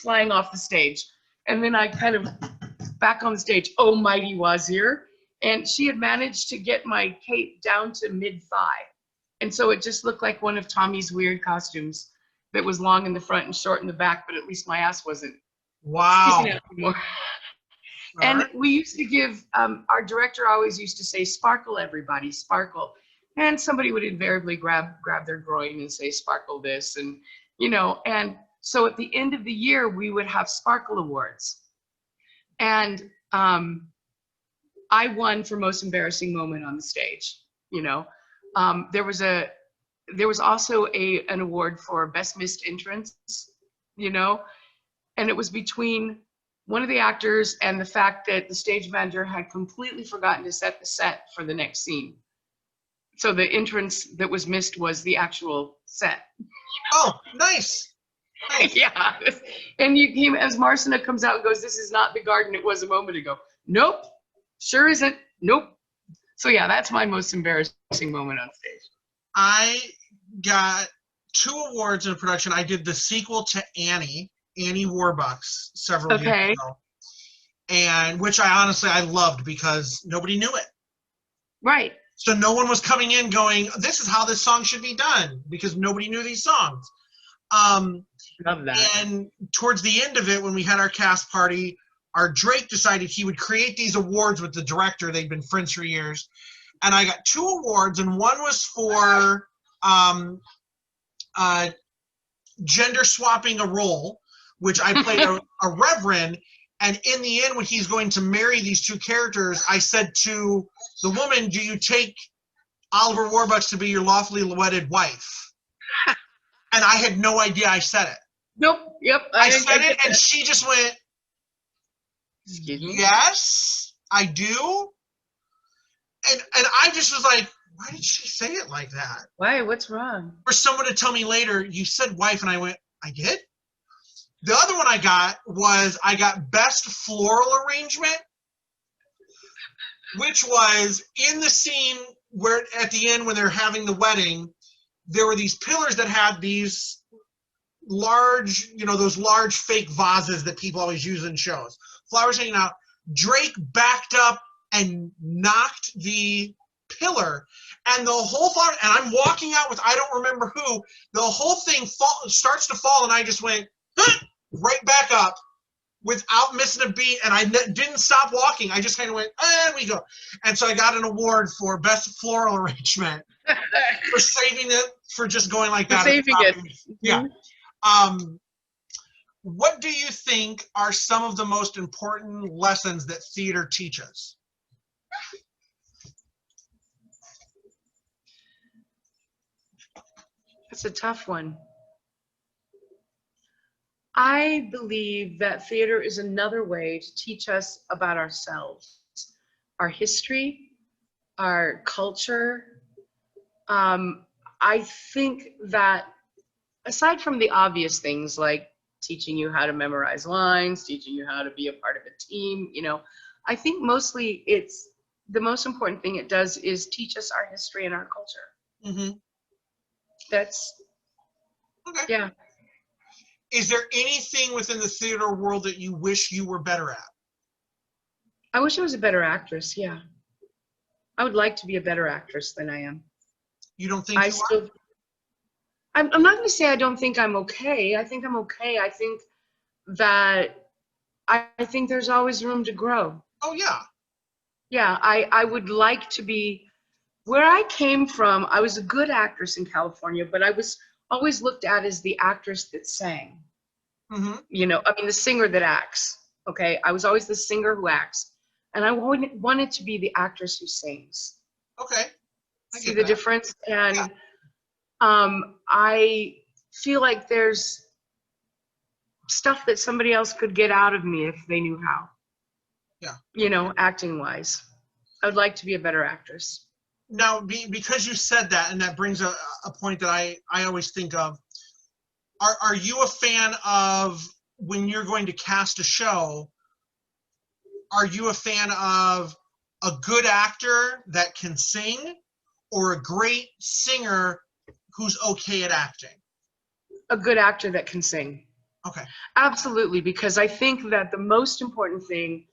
flying off the stage. And then I kind of back on the stage, oh, mighty wazir. And she had managed to get my cape down to mid-thigh. And so it just looked like one of Tommy's weird costumes that was long in the front and short in the back, but at least my ass wasn't. Wow. And right. we used to give, our director always used to say, sparkle, everybody, sparkle. And somebody would invariably grab their groin and say, sparkle this. And, you know, and so at the end of the year, we would have sparkle awards. And I won for most embarrassing moment on the stage, you know. There was also an award for best missed entrance, you know, and it was between one of the actors and the fact that the stage manager had completely forgotten to set the set for the next scene. So the entrance that was missed was the actual set. Oh, nice. Nice. Yeah. And you came as Marcina comes out and goes, this is not the garden it was a moment ago. Nope. Sure isn't. Nope. So yeah, that's my most embarrassing moment on stage. I got 2 awards in production. I did the sequel to Annie Warbucks several years ago, and which I loved because nobody knew it. Right. So no one was coming in going, this is how this song should be done, because nobody knew these songs. Love that. And towards the end of it, when we had our cast party, our Drake decided he would create these awards with the director. They'd been friends for years. And I got 2 awards, and one was for gender swapping a role, which I played a reverend. And in the end, when he's going to marry these 2 characters, I said to the woman, do you take Oliver Warbucks to be your lawfully wedded wife? And I had no idea I said it. Nope. Yep. I said it, and she just went, excuse me? yes, I do. And I just was like, why did she say it like that? Why? What's wrong? For someone to tell me later, you said wife, and I went, I did? The other one I got best floral arrangement, which was in the scene where at the end when they're having the wedding, there were these pillars that had these large, you know, those large fake vases that people always use in shows. Flowers hanging out. Drake backed up and knocked the pillar, and the whole flower, and I'm walking out with I don't remember who, the whole thing starts to fall, and I just went right back up without missing a beat, and I didn't stop walking. I just kind of went, and we go. And so I got an award for best floral arrangement for saving it, for just going like that. For saving it. Yeah. What do you think are some of the most important lessons that theater teaches? That's a tough one. I believe that theater is another way to teach us about ourselves, our history, our culture. I think that aside from the obvious things like teaching you how to memorize lines, teaching you how to be a part of a team, you know, I think mostly it's the most important thing it does is teach us our history and our culture. Mm-hmm. That's, okay. Yeah. Is there anything within the theater world that you wish you were better at? I wish I was a better actress, yeah. I would like to be a better actress than I am. You don't think you are? I'm not going to say I don't think I'm okay. I think I'm okay. I think that I think there's always room to grow. Oh, yeah. Yeah, I would like to be, where I came from, I was a good actress in California, but I was always looked at as the actress that sang. Mm-hmm. You know, I mean, the singer that acts, okay? I was always the singer who acts. And I wanted to be the actress who sings. Okay. See the difference? And yeah. I feel like there's stuff that somebody else could get out of me if they knew how. Yeah. You know, acting wise. I would like to be a better actress. Now, because you said that, and that brings a point that I always think of. Are you a fan of when you're going to cast a show, are you a fan of a good actor that can sing or a great singer who's okay at acting? A good actor that can sing. Okay. Absolutely, because I think that the most important thing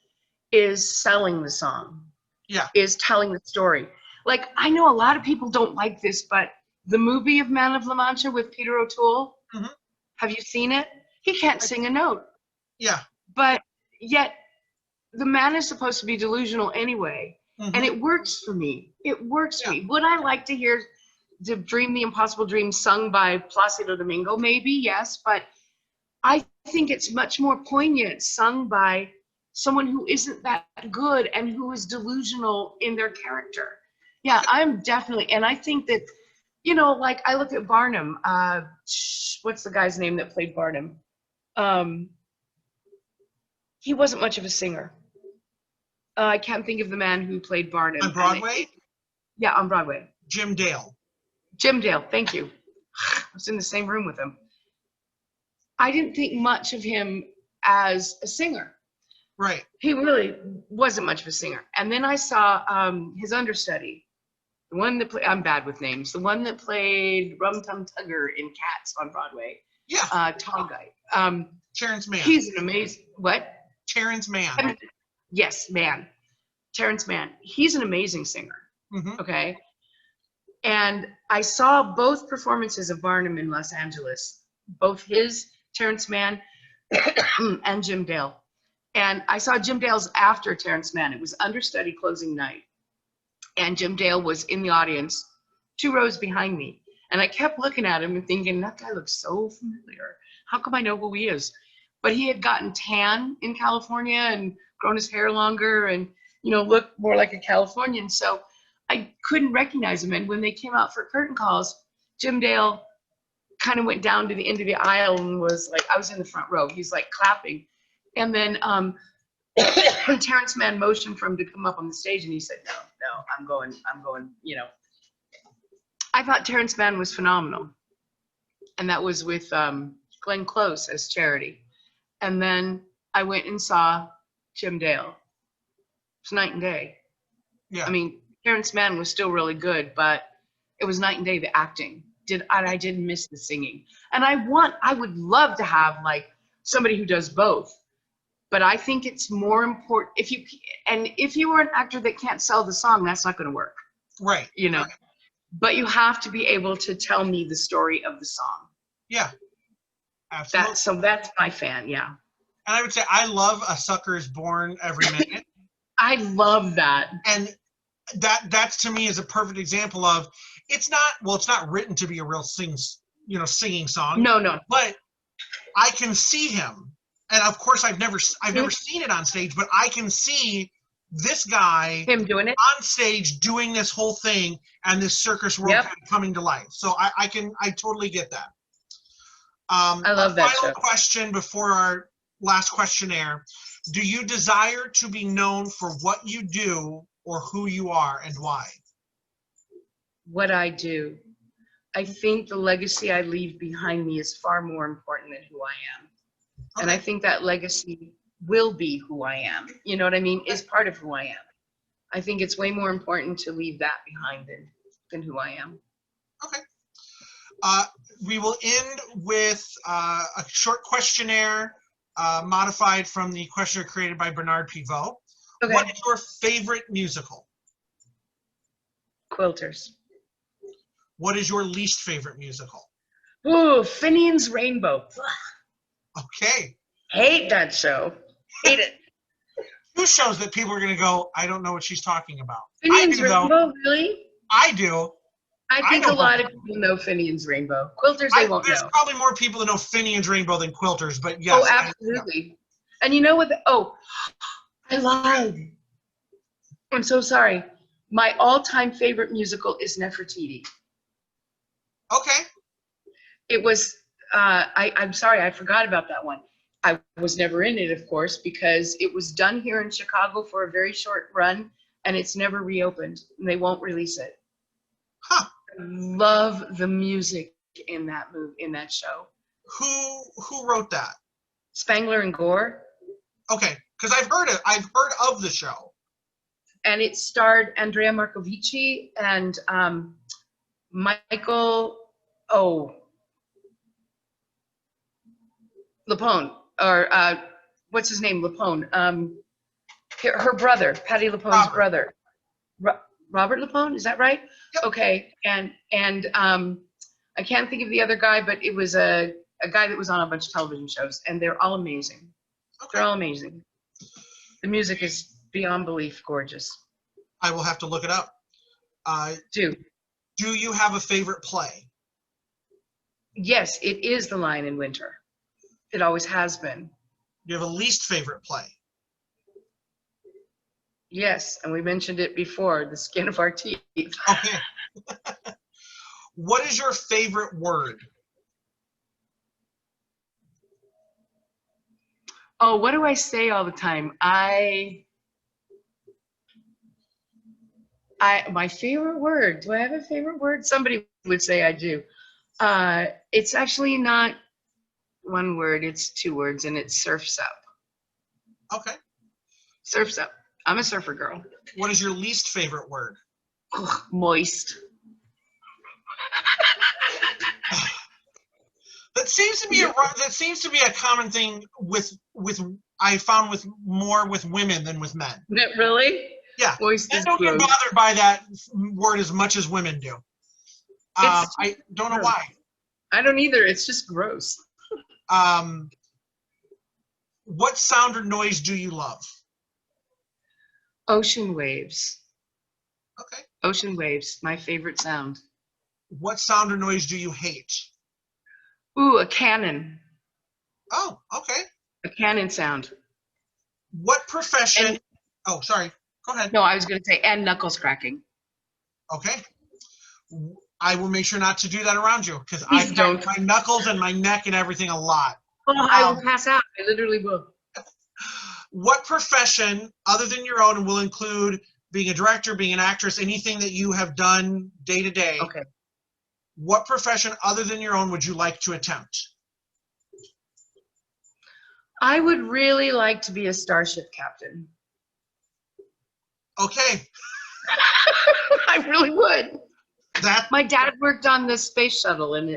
is selling the song. Yeah. Is telling the story. Like, I know a lot of people don't like this, but the movie of Man of La Mancha with Peter O'Toole, have you seen it? He can't sing a note. Yeah. But yet, the man is supposed to be delusional anyway. And it works for me. It works for me. Would I like to hear the Dream the Impossible Dream sung by Placido Domingo? Maybe, yes. But I think it's much more poignant sung by someone who isn't that good and who is delusional in their character. Yeah, I'm definitely, and I think that, you know, like I look at Barnum, what's the guy's name that played Barnum? He wasn't much of a singer. I can't think of the man who played Barnum. On Broadway? Yeah, on Broadway. Jim Dale. Jim Dale, thank you. I was in the same room with him. I didn't think much of him as a singer. Right. He really wasn't much of a singer. And then I saw his understudy, the one that played, I'm bad with names, the one that played Rum Tum Tugger in Cats on Broadway. Yeah. Tall guy. Terrence Mann. He's an amazing, what? Terrence Mann. Yes, Mann. Terrence Mann. He's an amazing singer. Okay. And I saw both performances of Barnum in Los Angeles, both his, Terrence Mann, and Jim Dale. And I saw Jim Dale's after Terrence Mann. It was understudy closing night. And Jim Dale was in the audience, 2 rows behind me. And I kept looking at him and thinking, that guy looks so familiar. How come I know who he is? But he had gotten tan in California and grown his hair longer and, you know, looked more like a Californian. So I couldn't recognize him. And when they came out for curtain calls, Jim Dale kind of went down to the end of the aisle and was like, I was in the front row. He's like clapping. And then Terrence Mann motioned for him to come up on the stage, and he said, no, I'm going, you know. I thought Terrence Mann was phenomenal. And that was with Glenn Close as Charity. And then I went and saw Jim Dale. It's night and day. Yeah. I mean, Terrence Mann was still really good, but it was night and day, the acting. I didn't miss the singing. And I would love to have like somebody who does both. But I think it's more important if you are an actor that can't sell the song, that's not going to work. Right. You know, right. But you have to be able to tell me the story of the song. Yeah. Absolutely. That's my fan. Yeah. And I would say I love A Sucker Is Born Every Minute. I love that. And that's to me is a perfect example of it's not written to be a real singing song. No. But I can see him. And of course, I've never seen it on stage, but I can see this guy him doing it on stage doing this whole thing and this circus world kind of coming to life. So I totally get that. I love that. Final question before our last questionnaire: do you desire to be known for what you do or who you are, and why? What I do. I think the legacy I leave behind me is far more important than who I am. Okay. And I think that legacy will be who I am. You know what I mean? Is part of who I am. I think it's way more important to leave that behind than who I am. Okay. We will end with a short questionnaire modified from the questionnaire created by Bernard Pivot. Okay. What is your favorite musical? Quilters. What is your least favorite musical? Ooh, Finian's Rainbow. Okay. Hate that show. Hate it. 2 shows that people are going to go, I don't know what she's talking about. Finian's Rainbow, really? I do. I think a lot of people know Finian's Rainbow. Quilters, they won't know. There's probably more people that know Finian's Rainbow than Quilters, but yes. Oh, absolutely. And you know what? I lied. I'm so sorry. My all-time favorite musical is Nefertiti. Okay. It was, I'm sorry, I forgot about that one. I was never in it, of course, because it was done here in Chicago for a very short run, and it's never reopened, and they won't release it. Huh. I love the music in that show. Who wrote that? Spangler and Gore. Okay, because I've heard it. I've heard of the show. And it starred Andrea Marcovici and Michael Lapone, or what's his name? Lapone. Her brother, Patty Lapone's brother. Robert Lapone, is that right? Yep. Okay, and I can't think of the other guy, but it was a guy that was on a bunch of television shows, and they're all amazing. Okay. They're all amazing. The music is beyond belief gorgeous. I will have to look it up. Do you have a favorite play? Yes, it is The Lion in Winter. It always has been. Do you have a least favorite play? Yes, and we mentioned it before, The Skin of Our Teeth. Okay. What is your favorite word? Oh, what do I say all the time? My favorite word. Do I have a favorite word? Somebody would say I do. It's actually not one word, it's two words, and it's surfs up. Okay. Surfs up. I'm a surfer girl. What is your least favorite word? Ugh, moist. That seems to be a common thing with I found with more with women than with men. Really? Yeah. Moist Men is don't get gross. bothered by that word as much as women do. I don't know gross. why. I don't either. It's just gross. What sound or noise do you love? Ocean waves. Okay. Ocean waves, my favorite sound. What sound or noise do you hate? Ooh, a cannon. Oh, okay. A cannon sound. What profession? Oh, sorry. Go ahead. No, I was going to say, and knuckles cracking. Okay. I will make sure not to do that around you because I crack my knuckles and my neck and everything a lot. Oh, I will pass out. I literally will. What profession, other than your own, and will include being a director, being an actress, anything that you have done day to day? Okay. What profession, other than your own, would you like to attempt? I would really like to be a starship captain. Okay. I really would. That My dad worked on the space shuttle, and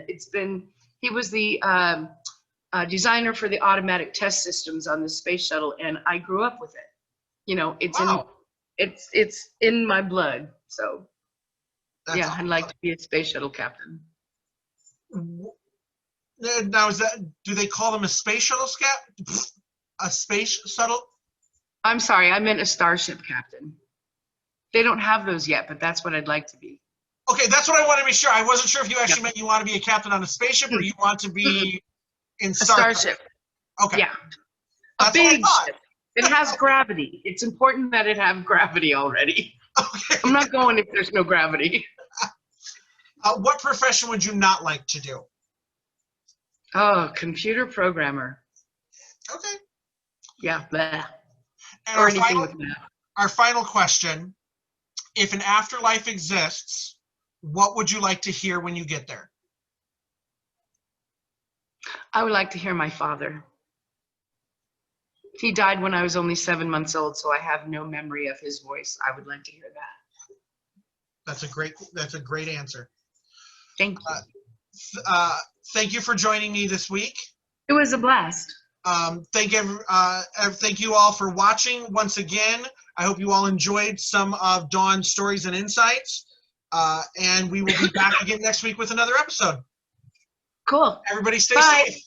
he was the designer for the automatic test systems on the space shuttle, and I grew up with it. You know, it's in my blood. So That's yeah, awesome. I'd like to be a space shuttle captain. Now, do they call them a space shuttle a space shuttle? I'm sorry, I meant a starship captain. They don't have those yet, but that's what I'd like to be. Okay, that's what I wanted to be sure. I wasn't sure if you actually meant you want to be a captain on a spaceship or you want to be in A starship. Okay. Yeah. That's A big what I thought. ship. It has gravity. It's important that it have gravity already. Okay. I'm not going if there's no gravity. What profession would you not like to do? Oh, computer programmer. Okay. Yeah, blah. And Or anything with that. our final question, if an afterlife exists, what would you like to hear when you get there? I would like to hear my father. He died when I was only 7 months old, so I have no memory of his voice. I would like to hear that. That's a great answer. Thank you. Thank you for joining me this week. It was a blast. Thank you all for watching once again. I hope you all enjoyed some of Dawn's stories and insights. And we will be back again next week with another episode. Cool. Everybody stay Bye. safe.